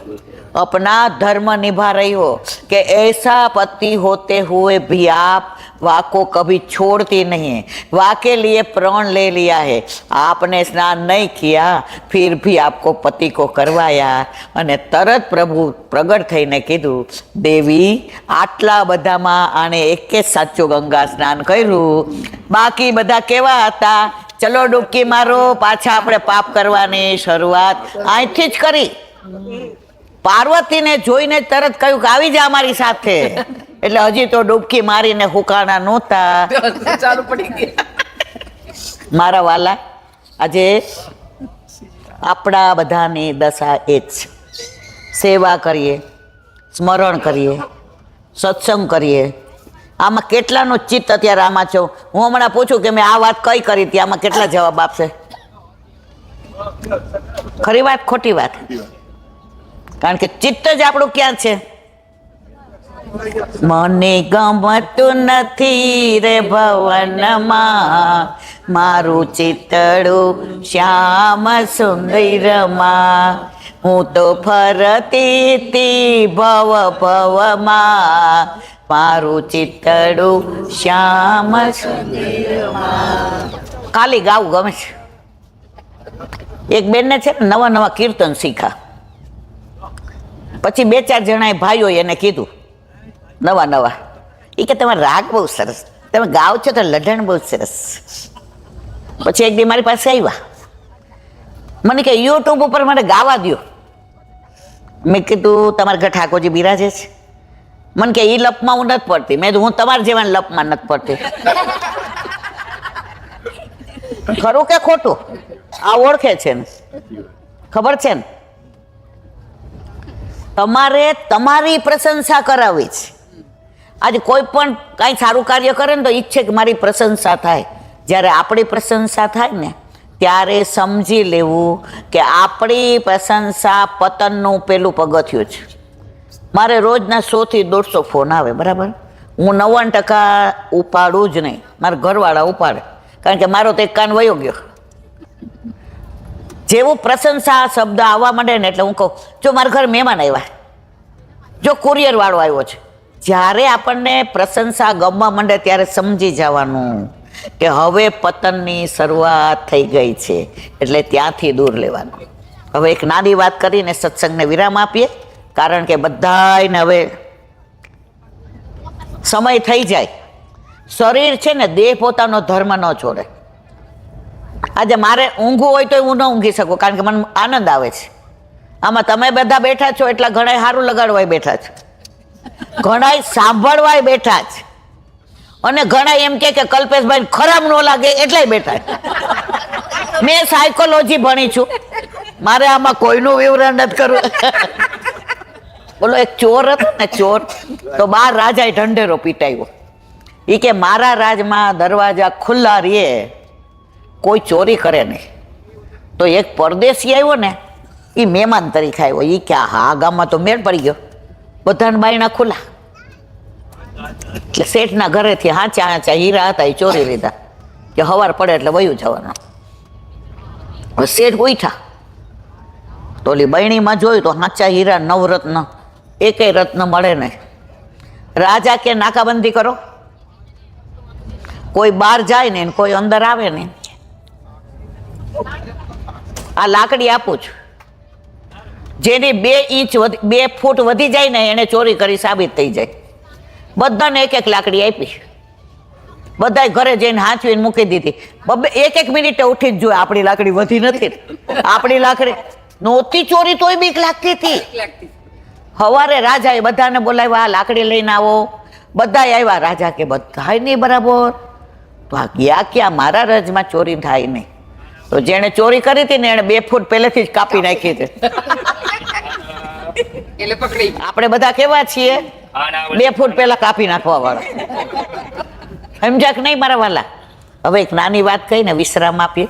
अपना धर्म निभा रही हो कि ऐसा पति होते हुए भी आप वाँ को कभी छोड़ती नहीं है, वाँ के लिए प्राण ले लिया है, आपने स्नान नहीं किया फिर भी आपको पति को करवाया। અને તરત પ્રભુ પ્રગટ થઈને કીધું, દેવી આટલા બધામાં આણે એક જ સાચું ગંગા સ્નાન કર્યું, બાકી બધા કેવા હતા? ચલો ડૂબકી મારો, પાછા આપણે પાપ કરવાની શરૂઆત અહીંથી જ કરી. પાર્વતીને જોઈને તરત કહ્યું કે આવી જા અમારી સાથે. એટલે હજી તો ડૂબકી મારીને હુકાણા નહોતા. ચાલુ પડી ગયા. મારા વાલા, આજે આપણા બધાની દશા એ જ છે. સેવા કરીએ, સ્મરણ કરીએ, સત્સંગ કરીએ. આમાં કેટલાનું ચિત્ત અત્યારે આમાં છે? હું હમણાં પૂછું કે મેં આ વાત કઈ કરી હતી, આમાં કેટલા જવાબ આપશે? ખરી વાત ખોટી વાત? કારણ કે ચિત્ત જ આપણું ક્યાં છે? મને ગમતું નથી રે ભવનમાં, મારું ચિતડું શ્યામ સુંદરમાં, હું તો ફરતી તી ભવ ભવમાં, મારું ચિતડું શ્યામ સુંદરમાં. ખાલી ગાવું ગમે છે. એક બેનને છે ને નવા નવા કીર્તન શીખા. પછી 2-4 જણાએ ભાઈઓ એને કીધું નવા નવા, એ કે તમારો રાગ બહુ સરસ, તમે ગાઓ છો તો લઢણ બહુ સરસ. પછી એક દી મારી પાસે આવ્યા, મને કે યુટ્યુબ ઉપર મને ગાવા દો. મેં કીધું તમારા ઘર ઠાકોરજી બિરાજે છે? મને કે એ લપમાં હું નથી પડતી. મેં હું તમારા જેવા લપમાં નથી પડતી. ખરું કે ખોટું? આ ઓળખે છે ને, ખબર છે ને? તમારે તમારી પ્રશંસા કરાવી છે. આજે કોઈ પણ કાંઈ સારું કાર્ય કરે ને તો ઈચ્છે કે મારી પ્રશંસા થાય. જ્યારે આપણી પ્રશંસા થાય ને ત્યારે સમજી લેવું કે આપણી પ્રશંસા પતનનું પેલું પગથિયું છે. મારે રોજના 100 થી 150 ફોન આવે, બરાબર? હું 99% ઉપાડું જ નહીં, મારા ઘરવાળા ઉપાડે, કારણ કે મારો તો એક કાન વયો ગયો. જેવું પ્રશંસા શબ્દ આવવા માંડે ને એટલે હું કહું, જો મારા ઘર મહેમાન આવ્યા, જો કુરિયર વાળો આવ્યો છે. જ્યારે આપણને પ્રશંસા ગમવા માંડે ત્યારે સમજી જવાનું કે હવે પતનની શરૂઆત થઈ ગઈ છે, એટલે ત્યાંથી દૂર લેવાનું. હવે એક નાની વાત કરીને સત્સંગને વિરામ આપીએ, કારણ કે બધાને હવે સમય થઈ જાય. શરીર છે ને, દેહ પોતાનો ધર્મ ન છોડે. આજે મારે ઊંઘવું હોય તો હું ન ઊંઘી શકું, કારણ કે મને આનંદ આવે છે. આમાં તમે બધા બેઠા છો એટલા ઘણા સારું લગાડવાય બેઠા છો, ઘણા સાંભળવાય બેઠા છે, અને ઘણા એમ કે કલ્પેશભાઈ ખરાબ ન લાગે એટલાય બેઠા છે. મેં સાયકોલોજી ભણી છું, મારે આમાં કોઈનું વિવરણ નથી કરવું. બોલો, એક ચોર હતો ને, ચોર તો 12 રાજાએ ઢંઢેરો પીટાવ્યો. એ કે મારા રાજમાં દરવાજા ખુલ્લા રહે, કોઈ ચોરી કરે નહીં. તો એક પરદેશી આવ્યો ને, એ મહેમાન તરીકે આવ્યો. એ કે હા, ગામમાં તો મેળ પડી ગયો, બધાને બાયણા ખુલ્લા. એટલે શેઠના ઘરેથી હાચા હીરા હતા, એ ચોરી લીધા કે હવાર પડે એટલે વયું જવાનું. હવે શેઠ ઉઠ્યા તો ઓલી બહેણીમાં જોયું તો હાચા હીરા 9 રત્ન, એકેય રત્ન મળે નહીં. રાજા કે નાકાબંધી કરો, કોઈ બહાર જાય ને કોઈ અંદર આવે ને. આ લાકડી આપું છું, જેની 2 ફૂટ વધી જાય ને એને ચોરી કરી સાબિત થઈ જાય. બધાને 1-1 લાકડી આપી, બધાય ઘરે જઈને હાંચવીને મૂકી દીધી. 1-1 મિનિટે ઉઠી જ જોઈએ, આપણી લાકડી વધી નથી. આપણી લાકડી નહોતી ચોરી તોય બીક લાગતી હતી. સવારે રાજાએ બધાને બોલાવ્યા, લાકડી લઈને આવો. બધા આવ્યા. રાજા કે બધાય નહીં બરાબર. તો આ ગયા ક્યાં? મારા રાજમાં ચોરી થાય નહીં. તો જેણે ચોરી કરી હતી ને એને 2 ફૂટ પહેલેથી જ કાપી નાખી હતી. એટલે પકડી. આપણે બધા કેવા છીએ? 2 ફૂટ પહેલા કાપી નાખવા વાળા. સમજ્યા કે નહીં મારા વાલા? હવે એક નાની વાત કહીને વિશ્રામ આપીએ.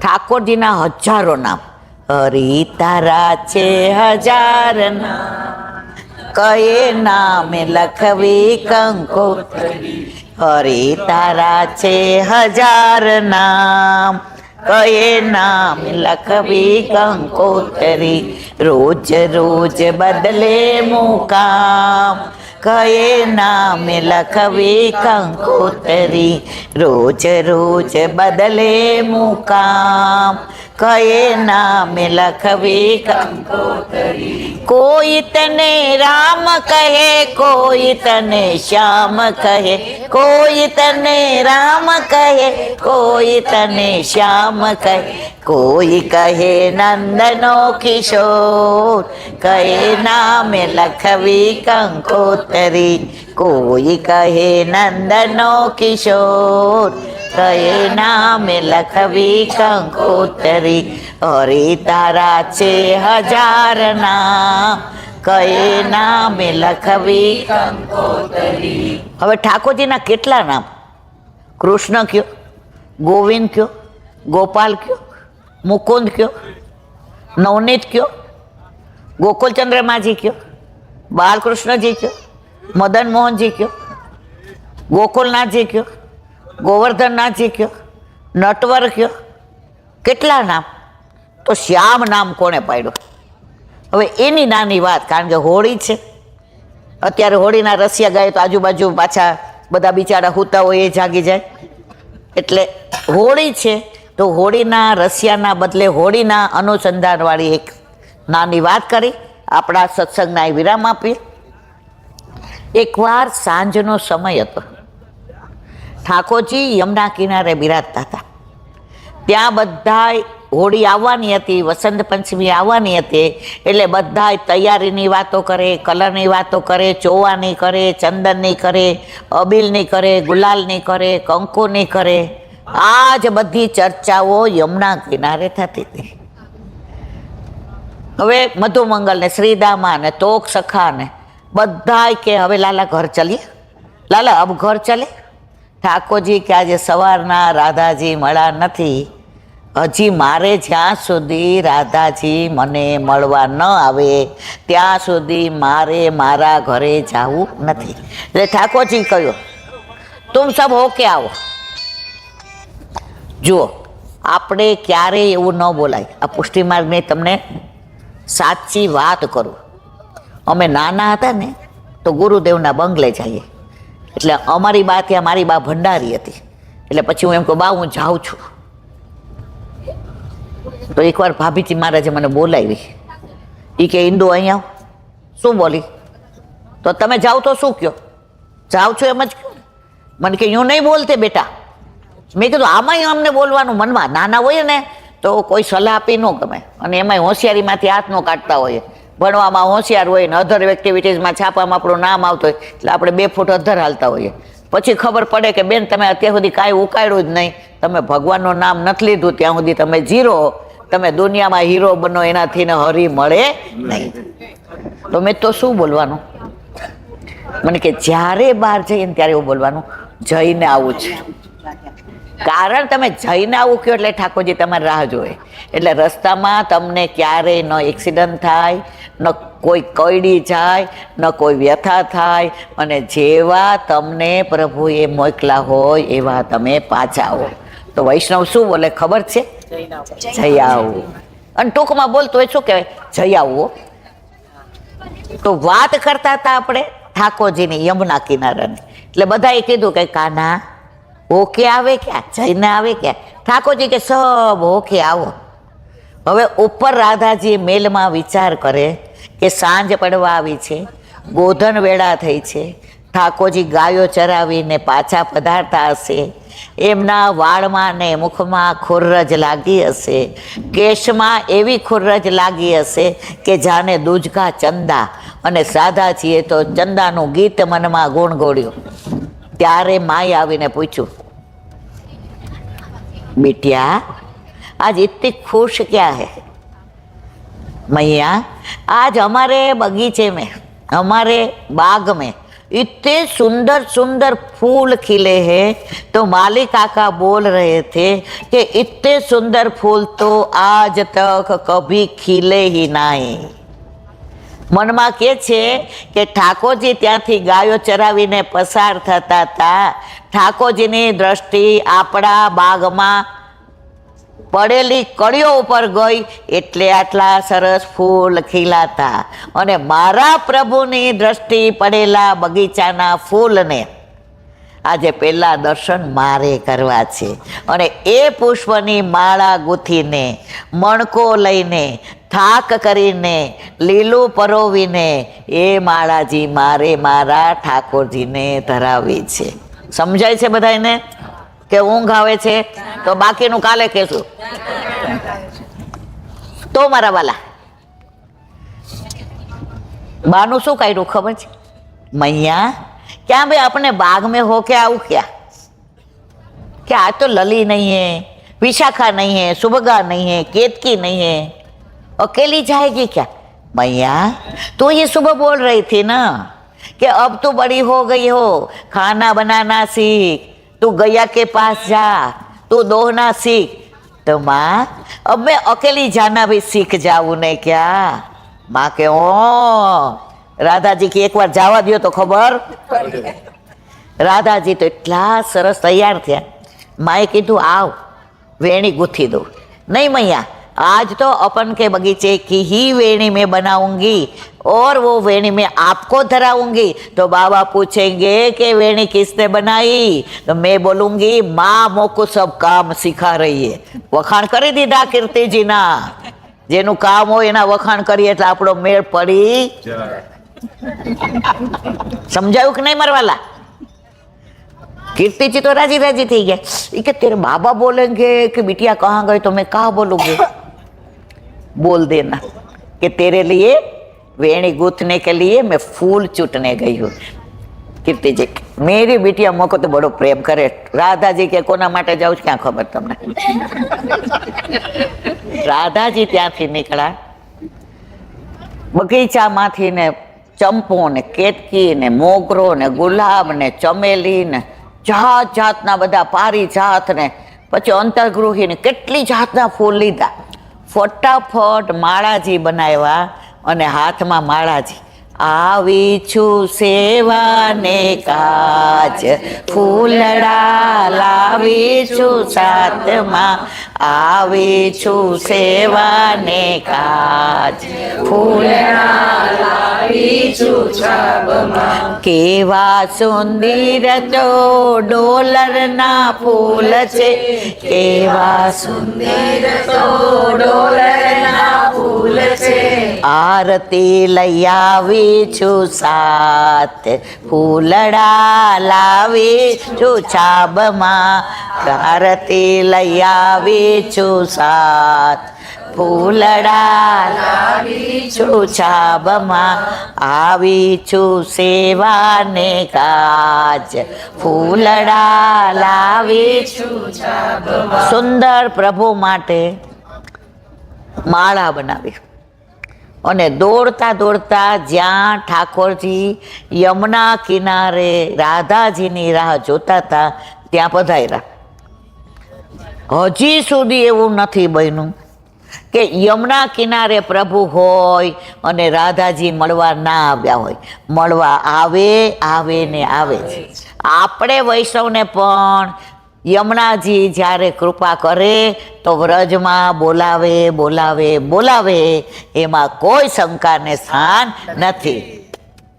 ઠાકોરજીના હજારો નામ. હરી તારા છે હજાર નામ, કયે નામે લખવી કંકોત્રી. હરી તારા છે હજાર નામ, કયે નામ લખવી કંકોત્રી. રોજ રોજ બદલે મુકામ, કયે નામે લખવી કંકોત્રી. રોજ રોજ બદલે મુકામ, કયે નામે લખવી કંકોત્રી. કોઈ તને રામ કહે, કોઈ તને શ્યામ કહે, કોઈ તને રામ કહે, કોઈ તને શ્યામ કહે. કોઈ કહે નંદનો કિશોર, કહે નામે લખવી કંકોત્રી. કોઈ કહે નંદનો કિશોર, કહે નામે લખવી કંકોત્રી. હરી તારા છે હજાર નામ, કહે નામે લખવી કંકોત્રી. હવે ઠાકોરજીના કેટલા નામ? કૃષ્ણ કયો, ગોવિંદ કયો, ગોપાલ કયો, મુકુંદ કયો, નવનીત કયો, ગોકુલચંદ્રમાજી કયો, બાલકૃષ્ણજી કયો, મદન મોહનજી કયો, ગોકુલનાથજી કયો, ગોવર્ધનનાથજી કયો, નટવર કયો. કેટલા નામ? તો શ્યામ નામ કોણે પાડ્યું? હવે એની નાની વાત, કારણ કે હોળી છે. અત્યારે હોળીના રસિયા ગાય તો આજુબાજુ પાછા બધા બિચારા હુતા હોય એ જાગી જાય. એટલે હોળી છે તો હોળીના રસિયાના બદલે હોળીના અનુસંધાનવાળી એક નાની વાત કરી આપણા સત્સંગના એ વિરામ આપીએ. એકવાર સાંજનો સમય હતો. ઠાકોરજી યમુના કિનારે બિરાજતા હતા. ત્યાં બધાય હોળી આવવાની હતી, વસંત પંચમી આવવાની હતી, એટલે બધાય તૈયારીની વાતો કરે, કલરની વાતો કરે, ચોવાની કરે, ચંદનની કરે, અબીલની કરે, ગુલાલની કરે, કંકુની કરે. આ જ બધી ચર્ચાઓ યમુના કિનારે થતી હતી. હવે મધુમંગલ ને શ્રીદામા ને તોક સખા ને બધાય કે હવે લાલા ઘર ચલીએ, લાલા અબ ઘર ચલે. ઠાકોરજી કે આજે સવારના રાધાજી મળ્યા નથી, હજી મારે જ્યાં સુધી રાધાજી મને મળવા ન આવે ત્યાં સુધી મારે મારા ઘરે જવું નથી. એટલે ઠાકોરજી કહ્યું તુમ સબ હો કે આવો. જુઓ, આપણે ક્યારેય એવું ન બોલાય. આ પુષ્ટિ માર્ગની તમને સાચી વાત કરું. અમે નાના હતા ને તો ગુરુદેવના બંગલે જઈએ. એટલે અમારી બા ત્યાં, મારી બા ભંડારી હતી. એટલે પછી હું એમ કહું, બા હું જાઉં છું. તો એકવાર ભાભીજી મહારાજે મને બોલાવી. એ કે ઈંદુ અહીંયા આવ. શું બોલી? તો તમે જાઓ તો શું કયો? જાઉં છું એમ જ કહો. મને કે યું નહીં બોલતે બેટા. મેં કીધું આમાંય અમને બોલવાનું મનમાં. નાના હોય ને તો કોઈ સલાહ આપી ન ગમે, અને એમાંય હોશિયારીમાંથી હાથ ન કાઢતા હોઈએ. ભણવામાં હોશિયાર હોય ને અધર એક્ટિવિટીઝમાં છાપામાં આપણું નામ આવતું હોય એટલે આપણે 2 ફૂટ અધર હાલતા હોઈએ. પછી ખબર પડે કે બેન તમે અત્યાર સુધી કાંઈ ઉકાળ્યું જ નહીં, તમે ભગવાનનું નામ નથી લીધું ત્યાં સુધી તમે ઝીરો, તમે દુનિયામાં હીરો બનો એનાથી ને હરી મળે નહીં. તો મેં તો શું બોલવાનું? મને કે જ્યારે બહાર જઈએ ને ત્યારે એવું બોલવાનું, જઈને આવું છે. કારણ તમે જઈને આવું કહો એટલે ઠાકોરજી તમારી રાહ જોવે. એટલે રસ્તામાં તમને ક્યારેય ન એક્સિડન્ટ થાય, ન કોઈ કઈડી જાય, ન કોઈ વ્યથા થાય, અને જેવા તમને પ્રભુએ મોકલા હોય એવા તમે પાછા આવો. તો વૈષ્ણવ શું બોલે ખબર છે? જઈ આવું. અને ટૂંકમાં બોલતો હોય શું કહેવાય? જઈ આવું. તો વાત કરતા હતા આપણે ઠાકોરજીની યમુના કિનારાની. એટલે બધાએ કીધું કે કાના હોકે આવે ક્યાં, જઈને આવે ક્યાં? ઠાકોરજી કે સબ હોકે આવો. હવે ઉપર રાધાજી મેલમાં વિચાર કરે કે સાંજ પડવા આવી છે, ગોધન વેળા થઈ છે, ઠાકોરજી ગાયો ચરાવીને પાછા પધારતા હશે, એમના વાળમાં ને મુખમાં ખુરજ લાગી હશે, કેશમાં એવી ખુરજ લાગી હશે કે જાણે દૂજકા ચંદા, અને રાધાજીએ તો ચંદાનું ગીત મનમાં ગુણગોળ્યું. ત્યારે માય આવીને પૂછ્યું, बिटिया आज इतनी खुश क्या है? मैया आज हमारे बगीचे में, हमारे बाग में इतने सुंदर सुंदर फूल खिले हैं। तो माली काका बोल रहे थे कि इतने सुंदर फूल तो आज तक कभी खिले ही नहीं। મનમાં કે છે કે ઠાકોરજી ત્યાંથી ગાયો ચરાવીને પસાર થતા હતા, ઠાકોરજીની દ્રષ્ટિ આપણા બાગમાં પડેલી કળીઓ ઉપર ગઈ એટલે આટલા સરસ ફૂલ ખીલાતા, અને મારા પ્રભુની દ્રષ્ટિ પડેલા બગીચાના ફૂલને આજે પહેલા દર્શન મારે કરવા છે, અને એ પુષ્પની માળા ગૂંથીને મણકો લઈને થાક કરીને લીલું પરોવીને એ માળાજી મારે મારા ઠાકોરજીને ધરાવી છે. સમજાય છે બધાને કે ઊંઘ આવે છે? તો બાકીનું કાલે કહેશું. તો મારા વાલા બાનું શું કર્યું ખબર છે? मैया क्या भाई अपने बाग में हो के आऊं क्या? क्या आज तो लली नहीं है, विशाखा नहीं है, सुबगा नहीं है, केतकी नहीं है, अकेली जाएगी क्या? मैया तो ये सुबह बोल रही थी ना कि अब तो बड़ी हो गई हो, खाना बनाना सीख, तू गैया के पास जा, तू दोहना सीख. तो माँ अब मैं अकेली जाना भी सीख जाऊं ने क्या? माँ के ओ राधाजी की एक बार जावा दियो तो खबर. राधाजी तो इतला सरस तैयार थे. माए कीधु आओ वेणी गुथी दो. नहीं मैया आज तो अपन के बगीचे की ही वेणी में बनाऊंगी और वो वेणी में आपको धराऊंगी. तो बाबा पूछेंगे कि वेणी किसने बनाई? तो मैं बोलूंगी माँ मोको सब काम सिखा रही है. वखाण करी दीधा कीर्ति जी ना, जेनु काम हो एना वखाण करिए એટલે આપણો મેળ પડી. समझाયું कि नहीं मरवाला? कीर्ति जी तो राजी राजी थी गया. कि तेरे बाबा बोलेंगे कि बिटिया कहाँ गए, तो मैं कहाँ बोलूंगी? बोल देना कि तेरे लिए वेणी गूंथने के लिए मैं फूल चूटने गई हूँ. कीर्ति जी मेरी बिटिया मोको तो बड़ो प्रेम करे. राधा जी के कोना माटे जाऊँ क्या खबर तमने? राधा जी ત્યાંથી નીકળ્યા બગીચામાંથી ને ચંપો ને કેતકી ને મોગરો ને ગુલાબ ને ચમેલી ને જાત જાતના બધા પારિજાત ને પછી અંતરગૃહી ને કેટલી જાતના ફૂલ લીધા. ફટાફટ માળાજી બનાવ્યા અને હાથમાં માળાજી. આવી છું સેવાને કાજ, ફૂલડા લાવી છું સાથમાં. આવી છું સેવાને કાજ, ફૂલડા લાવી છું છબમાં. કેવા સુંદર તો ડોલરના ફૂલ છે, કેવા સુંદર તો ડોલરના ફૂલ છે. આરતી લઈ આવી છું સાત, ફૂલડા લાવી છું છાબમાં. આરતી લઈ આવી છું સાત, ફૂલડા લાવી છું છાબમાં. આવી છું સેવાને કાજ, ફૂલડા લાવી છું છાબમાં. સુંદર પ્રભુ માટે માળા બનાવી અને દોડતા દોડતા જ્યાં ઠાકોરજી યમુના કિનારે રાધાજીની રાહ જોતા હતા ત્યાં પધાર્યા. હજી સુધી એવું નથી બન્યું કે યમુના કિનારે પ્રભુ હોય અને રાધાજી મળવા ના આવ્યા હોય. મળવા આવે આવે ને આવે છે. આપણે વૈષ્ણવને પણ યમુનાજી જ્યારે કૃપા કરે તો વ્રજમાં બોલાવે બોલાવે બોલાવે, એમાં કોઈ શંકાને સ્થાન નથી.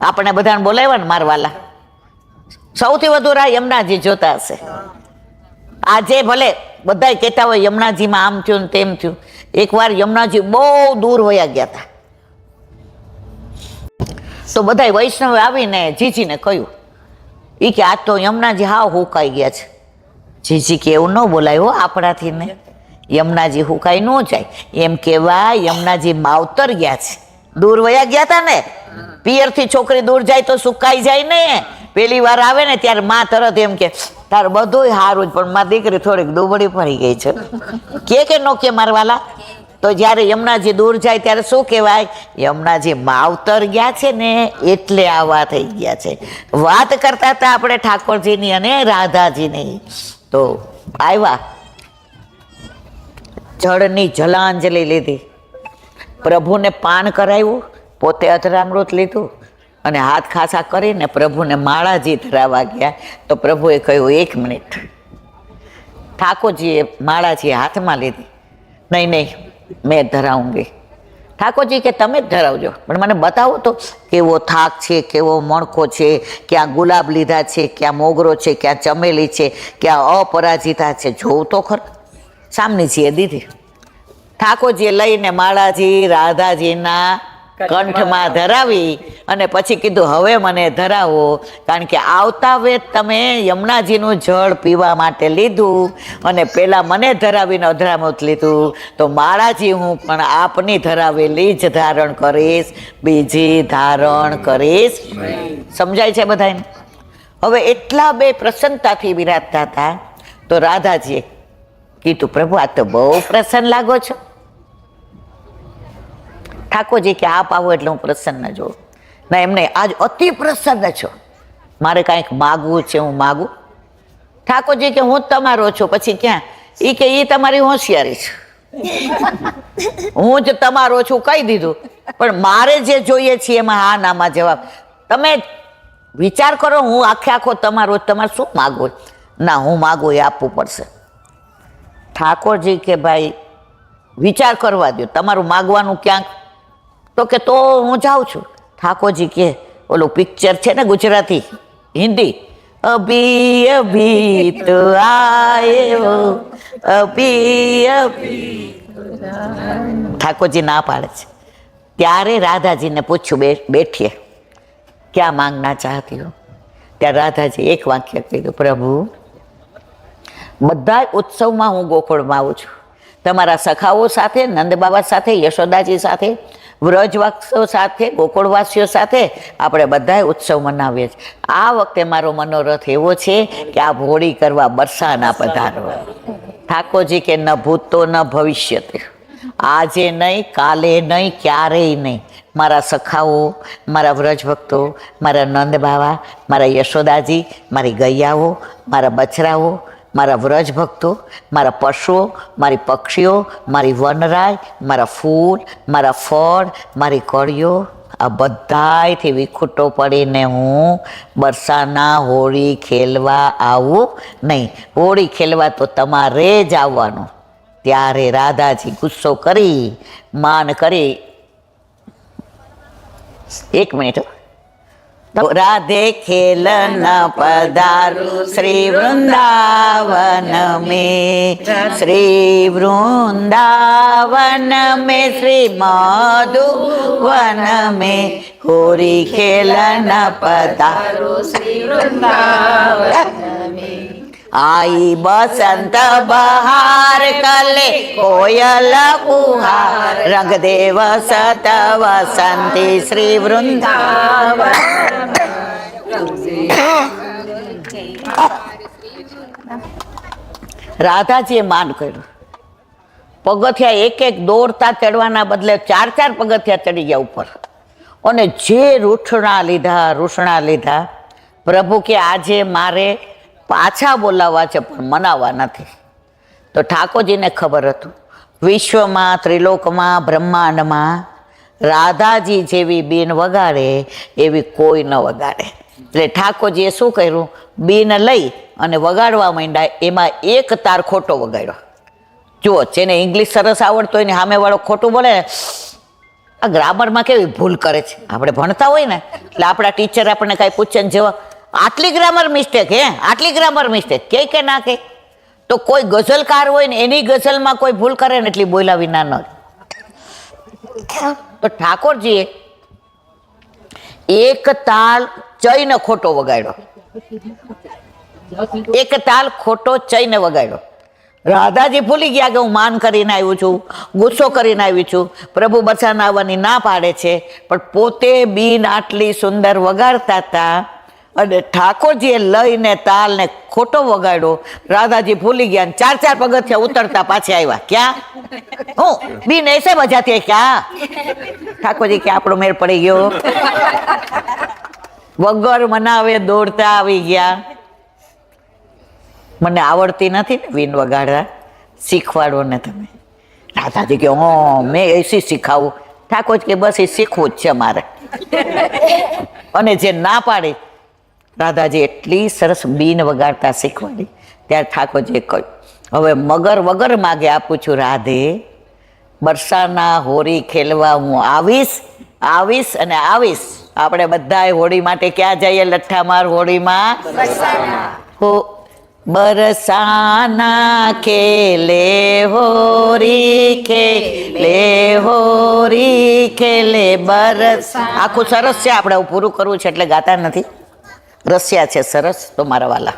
આપણે બધાને બોલાવ્યા ને મારવાલા, સૌથી વધુ રાહ યમુનાજી જોતા હશે. આજે ભલે બધા કહેતા હોય યમુનાજીમાં આમ થયું ને તેમ થયું. એકવાર યમુનાજી બહુ દૂર વયા ગયા હતા તો બધા વૈષ્ણવે આવીને જીજીને કહ્યું એ કે આજ તો યમુનાજી હાવ હુકાઈ ગયા છે. જીજી કે એવું ન બોલાય હો આપણાથી ને, યમુનાજી હુકાઈ ન જાય. એમ કહેવા યમુનાજી માવતર ગયા છે, દૂર વયા ગયા હતા ને. પિયરથી છોકરી દૂર જાય તો સુકાઈ જાય ને. પેલી વાર આવે ને ત્યારે માં તરત એમ કે તાર બધું સારું જ, પણ માં દીકરી થોડીક દુબળી પડી ગઈ છે. કે નો કે મારવાલા? તો જ્યારે યમુનાજી દૂર જાય ત્યારે શું કહેવાય? યમુનાજી માવતર ગયા છે ને એટલે આવા થઈ ગયા છે. વાત કરતા હતા આપણે ઠાકોરજીની અને રાધાજીની. તો આવ્યા, જળની જલાંજલિ લીધી, પ્રભુને પાન કરાવ્યું, પોતે અધરામૃત લીધું અને હાથ ખાસા કરીને પ્રભુને માળાજી ધરાવવા ગયા. તો પ્રભુએ કહ્યું, 1 મિનિટ. ઠાકોરજીએ માળાજી હાથમાં લીધી. નહીં નહીં, મેં ધરાઉંગી. ઠાકોરજી કે તમે જ ધરાવજો, પણ મને બતાવો તો કેવો થાક છે, કેવો મણકો છે, ક્યાં ગુલાબ લીધા છે, ક્યાં મોગરો છે, ક્યાં ચમેલી છે, ક્યાં અપરાજિતા છે, જોવું તો ખર. સામનીજીએ દીધી. ઠાકોરજીએ લઈને માળાજી રાધાજીના કંઠમાં ધરાવી અને પછી કીધું, હવે મને ધરાવો, કારણ કે આવતા વેત તમે યમુનાજીનું જળ પીવા માટે લીધું અને પેલા મને ધરાવીને અધરામૃત લીધું, તો માળાજી હું પણ આપની ધરાવેલી જ ધારણ કરીશ, બીજી ધારણ કરીશ. સમજાય છે બધાને? હવે એટલા બે પ્રસન્નતાથી બિરાજતા હતા. તો રાધાજીએ કીધું, પ્રભુ આ તો બહુ પ્રસન્ન લાગો છો. ઠાકોરજી કે આપ આવો એટલે હું પ્રસન્ન જોઉં. ના એમને આજ અતિ પ્રસન્ન છો, મારે કાંઈક માગવું છે, હું માગું. ઠાકોરજી કે હું જ તમારો છું. પછી ક્યાં? એ કે એ તમારી હોશિયારી છે, હું જ તમારો છું કહી દીધું, પણ મારે જે જોઈએ છે એમાં હા નામાં જવાબ. તમે વિચાર કરો, હું આખો તમારો, તમારે શું માગવું? ના હું માગું એ આપવું પડશે. ઠાકોરજી કે ભાઈ વિચાર કરવા દો, તમારું માગવાનું ક્યાંક. તો કે તો હું જાઉં છું. ઠાકોરજી કે ઓલું પિક્ચર છે ને ગુજરાતી હિન્દી, અભી અભી તો આયો, અભી અભી. ઠાકોરજી ના પાડે છે. ત્યારે રાધાજીને પૂછ્યું, બેઠીએ ક્યાં માંગના ચાહતી હો? ત્યારે રાધાજી એક વાક્ય કીધું, પ્રભુ બધા ઉત્સવમાં હું ગોકુળમાં આવું છું, તમારા સખાઓ સાથે, નંદ બાબા સાથે, યશોદાજી સાથે, વ્રજવાસીઓ સાથે, ગોકુળવાસીઓ સાથે આપણે બધાય ઉત્સવ મનાવીએ છીએ. આ વખતે મારો મનોરથ એવો છે કે આ હોળી કરવા બરસાના પધારો. ઠાકોરજી કે ન ભૂતો ન ભવિષ્યતે, આજે નહીં, કાલે નહીં, ક્યારેય નહીં. મારા સખાઓ, મારા વ્રજભક્તો, મારા નંદ બાવા, મારા યશોદાજી, મારી ગૈયાઓ, મારા બછરાઓ, મારા વ્રજ ભક્તો, મારા પશુઓ, મારી પક્ષીઓ, મારી વનરાય, મારા ફૂલ, મારા ફળ, મારી કળીઓ, આ બધાયથી વિખૂટો પડીને હું બરસાના હોળી ખેલવા આવું નહીં. હોળી ખેલવા તો તમારે જ આવવાનું. ત્યારે રાધાજી ગુસ્સો કરી, માન કરી, 1 મિનિટ, રાધે ખેલન પધારું શ્રી વૃંદાવન મેં, શ્રી વૃંદાવન મેં, શ્રી મધુવન મેં, હોરી ખેલન પધારું શ્રી વૃંદાવન મેં. आई बसंत बहार कले कोयल कुहार, रंग देव सत वसंती श्री वृंदावन. રાધાજીએ માન કર્યું. પગથિયા એક દોડતા ચડવાના બદલે 4 પગથિયા ચડી ગયા ઉપર, અને જે રૂષણા લીધા. પ્રભુ કે આજે મારે પાછા બોલાવવા છે પણ મનાવવા નથી. તો ઠાકોરજીને ખબર હતું, વિશ્વમાં, ત્રિલોકમાં, બ્રહ્માંડમાં રાધાજી જેવી બીન વગાડે એવી કોઈ ન વગાડે. એટલે ઠાકોરજીએ શું કર્યું? બીન લઈ અને વગાડવા માંડ્યા. એમાં એક તાર ખોટો વગાડ્યો. જુઓ, જેને ઇંગ્લિશ સરસ આવડતો હોય ને સામેવાળો ખોટું બોલે. આ ગ્રામરમાં કેવી ભૂલ કરે છે. આપણે ભણતા હોય ને એટલે આપણા ટીચર આપણને કાંઈ પૂછે ને જેવા આટલી ગ્રામર મિસ્ટેક, આટલી ગ્રામર મિસ્ટેક કે ના કે. તો કોઈ ગઝલકાર હોય ને એની ગઝલમાં કોઈ ભૂલ કરે ને એટલી બોલાવી ના ન. તો ઠાકોરજીએ એક તાલ ચઈને ખોટો વગાડ્યો, એક તાલ ખોટો ચઈને વગાડ્યો. રાધાજી ભૂલી ગયા કે હું માન કરીને આવ્યું છું, ગુસ્સો કરીને આવી છું, પ્રભુ બરસાના આવવાની ના પાડે છે, પણ પોતે બીન આટલી સુંદર વગાડતા હતા અને ઠાકોરજીએ લઈને તાલ ને ખોટો વગાડ્યો. રાધાજી ભૂલી ગયા ને 4 પગથિયા ઉતરતા પાછા આવ્યા. ક્યાં હું બીન એસે બજાતી ક્યાં? ઠાકોરજી કે આપણો મેળ પડી ગયો. વગર મનાવે દોડતા આવી ગયા. મને આવડતી નથી ને વીણ વગાડતા, શીખવાડો ને તમે. રાધાજી કે મેં એસી શીખાવું. ઠાકોરજી કે બસ એ શીખવું જ છે મારે. અને જે ના પાડી રાધાજી એટલી સરસ બીન વગાડતા શીખવાડી. ત્યારે ઠાકોરજીએ કહ્યું હવે મગર વગર માગે આપું છું રાધે, બરસાના હોળી ખેલવા હું આવીશ અને આવીશ. આપણે બધા હોળી માટે ક્યાં જઈએ લઠ્ઠામાર હોળીમાં? હો બરસાના ખેલે હોરી ખેલે બરસ. આખું સરસ છે, આપણે પૂરું કરવું છે એટલે ગાતા નથી. રસ્યા છે સરસ. તો મારા વાલા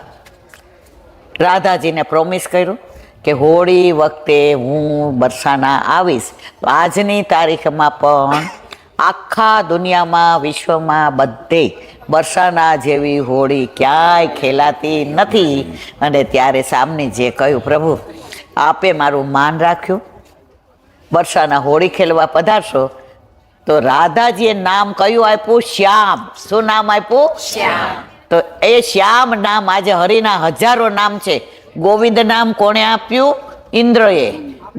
રાધાજીને પ્રોમિસ કર્યું કે હોળી વખતે હું બરસાના આવીશ. તો આજની તારીખમાં પણ આખા દુનિયામાં વિશ્વમાં બધે બરસાના જેવી હોળી ક્યાંય ખેલાતી નથી. અને ત્યારે સામને જે કહ્યું પ્રભુ આપે મારું માન રાખ્યું, બરસાના હોળી ખેલવા પધારશો. તો રાધાજીએ નામ કયું આપ્યું? શ્યામ. શું નામ આપ્યું? શ્યામ. તો એ શ્યામ નામ આજે હરિના હજારો નામ છે. ગોવિંદ નામ કોણે આપ્યું? ઇન્દ્રએ.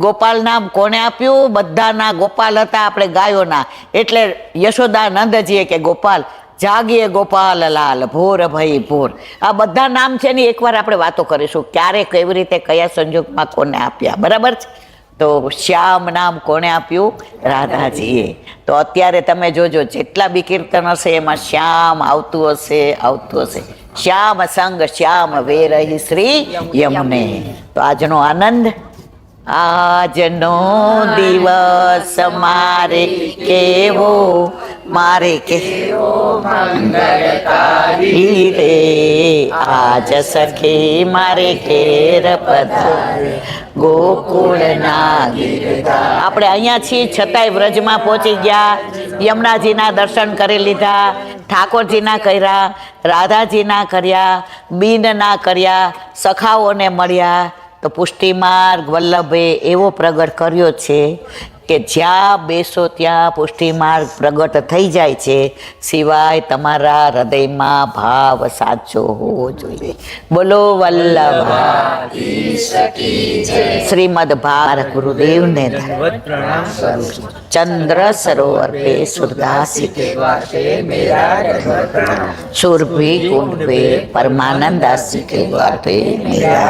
ગોપાલ નામ કોણે આપ્યું? બધાના ગોપાલ હતા આપણે ગાયોના. એટલે યશોદા નંદજીએ કે ગોપાલ જાગીએ ગોપાલ લાલ ભોર ભઈ ભોર. આ બધા નામ છે ને એકવાર આપણે વાતો કરીશું ક્યારે કેવી રીતે કયા સંજોગમાં કોને આપ્યા. બરાબર છે? તો શ્યામ નામ કોણે આપ્યું? રાધાજીએ. તો અત્યારે તમે જોજો જેટલા બી કીર્તન હશે એમાં શ્યામ આવતું હશે. શ્યામ સંગ શ્યામ વેરહી શ્રી યમને. તો આજનો આનંદ, આજનો દિવસ મારે કેવો મંગળકારી રે, આજ સખી મારે ઘેર પધારે ગોકુળના ગીરધાર. આપણે અહીંયા છીએ છતાંય વ્રજમાં પહોંચી ગયા. યમુનાજીના દર્શન કરી લીધા, ઠાકોરજીના કર્યા, રાધાજીના કર્યા, બીનના કર્યા, સખાઓને મળ્યા. તો પુષ્ટિ માર્ગ વલ્લભે એવો પ્રગટ કર્યો છે કે જ્યાં બેસો ત્યાં પુષ્ટિ માર્ગ પ્રગટ થઈ જાય છે, સિવાય તમારા હૃદયમાં ભાવ સાચો હોવો જોઈએ. બોલો વલ્લભ શ્રીમદ ભાર ગુરુદેવને ચંદ્ર સરોવર पे सुरदासी के सुरभि कुंड पे परमानंदासी के द्वार पे मेरा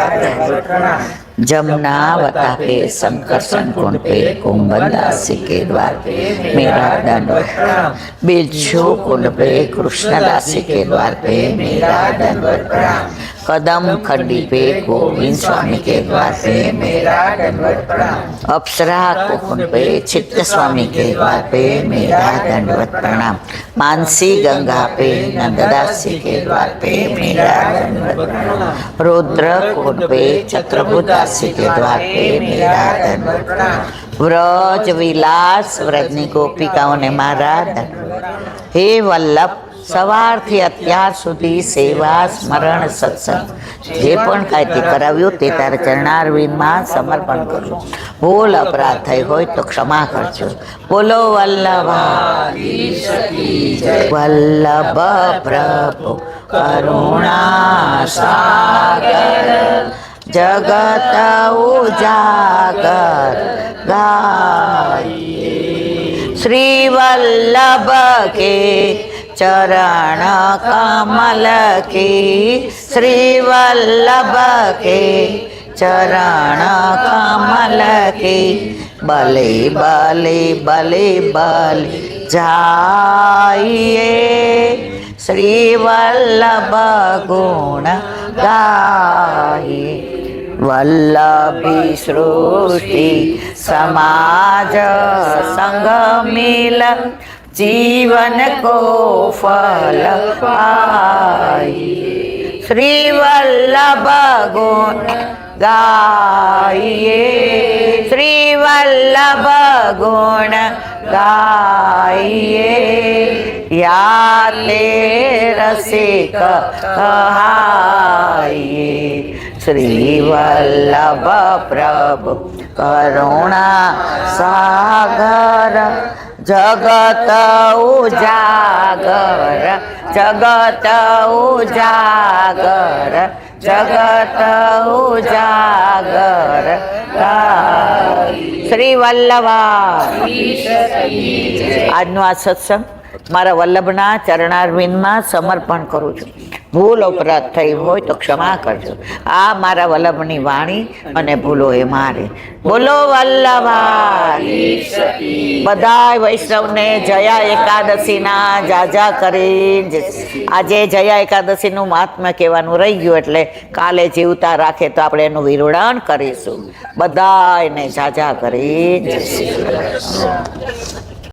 जमुनावता पे संकर्षण कुंड पे कुंभनदासी के द्वार पे मेरा दंडवत प्रणाम. बिच्छू कुंड पे कृष्णदासी के द्वार पे मेरा दंडवत प्रणाम. कदम खंडी पे गोविंद स्वामी के द्वार पे मेरा दंडवत प्रणाम. अप्सरा कुंड पे चित्त स्वामी के द्वार पे मेरा दंडवत प्रणाम. मानसी गंगा पे नंददासी के द्वार पे मेरा दंडवत प्रणाम. रुद्र कुंड पे चत्रभुदासी के द्वार पे मेरा दंडवत प्रणाम. व्रज विलास व्रजनी गोपिकाओं ने मारा दंडवत. हे वल्लभ સવારથી અત્યાર સુધી સેવા સ્મરણ સત્સંગ જે પણ કાંઈ કરાવ્યું તે તારા ચરણારવિંદમાં સમર્પણ કરું. ભૂલ અપરાધ થઈ હોય તો ક્ષમા કરજો. બોલો વલ્લભ પ્રભુ કરુણા સાગર જગત ઉજાગર ગાઈએ. શ્રી વલ્લભ કે चरण कमल की, श्री वल्लभ के चरण कमल की. बले बले बले बले जाइए श्री वल्लभ गुण गाइए. वल्लभी सृष्टि समाज संग मिल जीवन को फल पाइए. श्री वल्लभ गुण गाइए, श्री वल्लभ गुण ગાઈએ યા તે રસિક કહાઈએ શ્રી વલ્લભ પ્રભુ કરુણા સાગર જગત ઉજાગર જગત ઉજાગર જગત ઉજાગર શ્રી વલ્લભા આજનો આ સત્સંગ મારા વલ્લભના ચરણારવિંદમાં સમર્પણ કરું છું. ભૂલ અપરાધ થઈ હોય તો ક્ષમા કરજો. આ મારા વલ્લભની વાણી અને ભૂલો એ મારી. બોલો વલ્લભા. બધાય વૈષ્ણવને જયા એકાદશીના જાજા કરી. આજે જયા એકાદશીનું મહાત્મ્ય કહેવાનું રહી ગયું એટલે કાલે જીવતા રાખે તો આપણે એનું વિવરણ કરીશું. બધાયને જાજા કરી.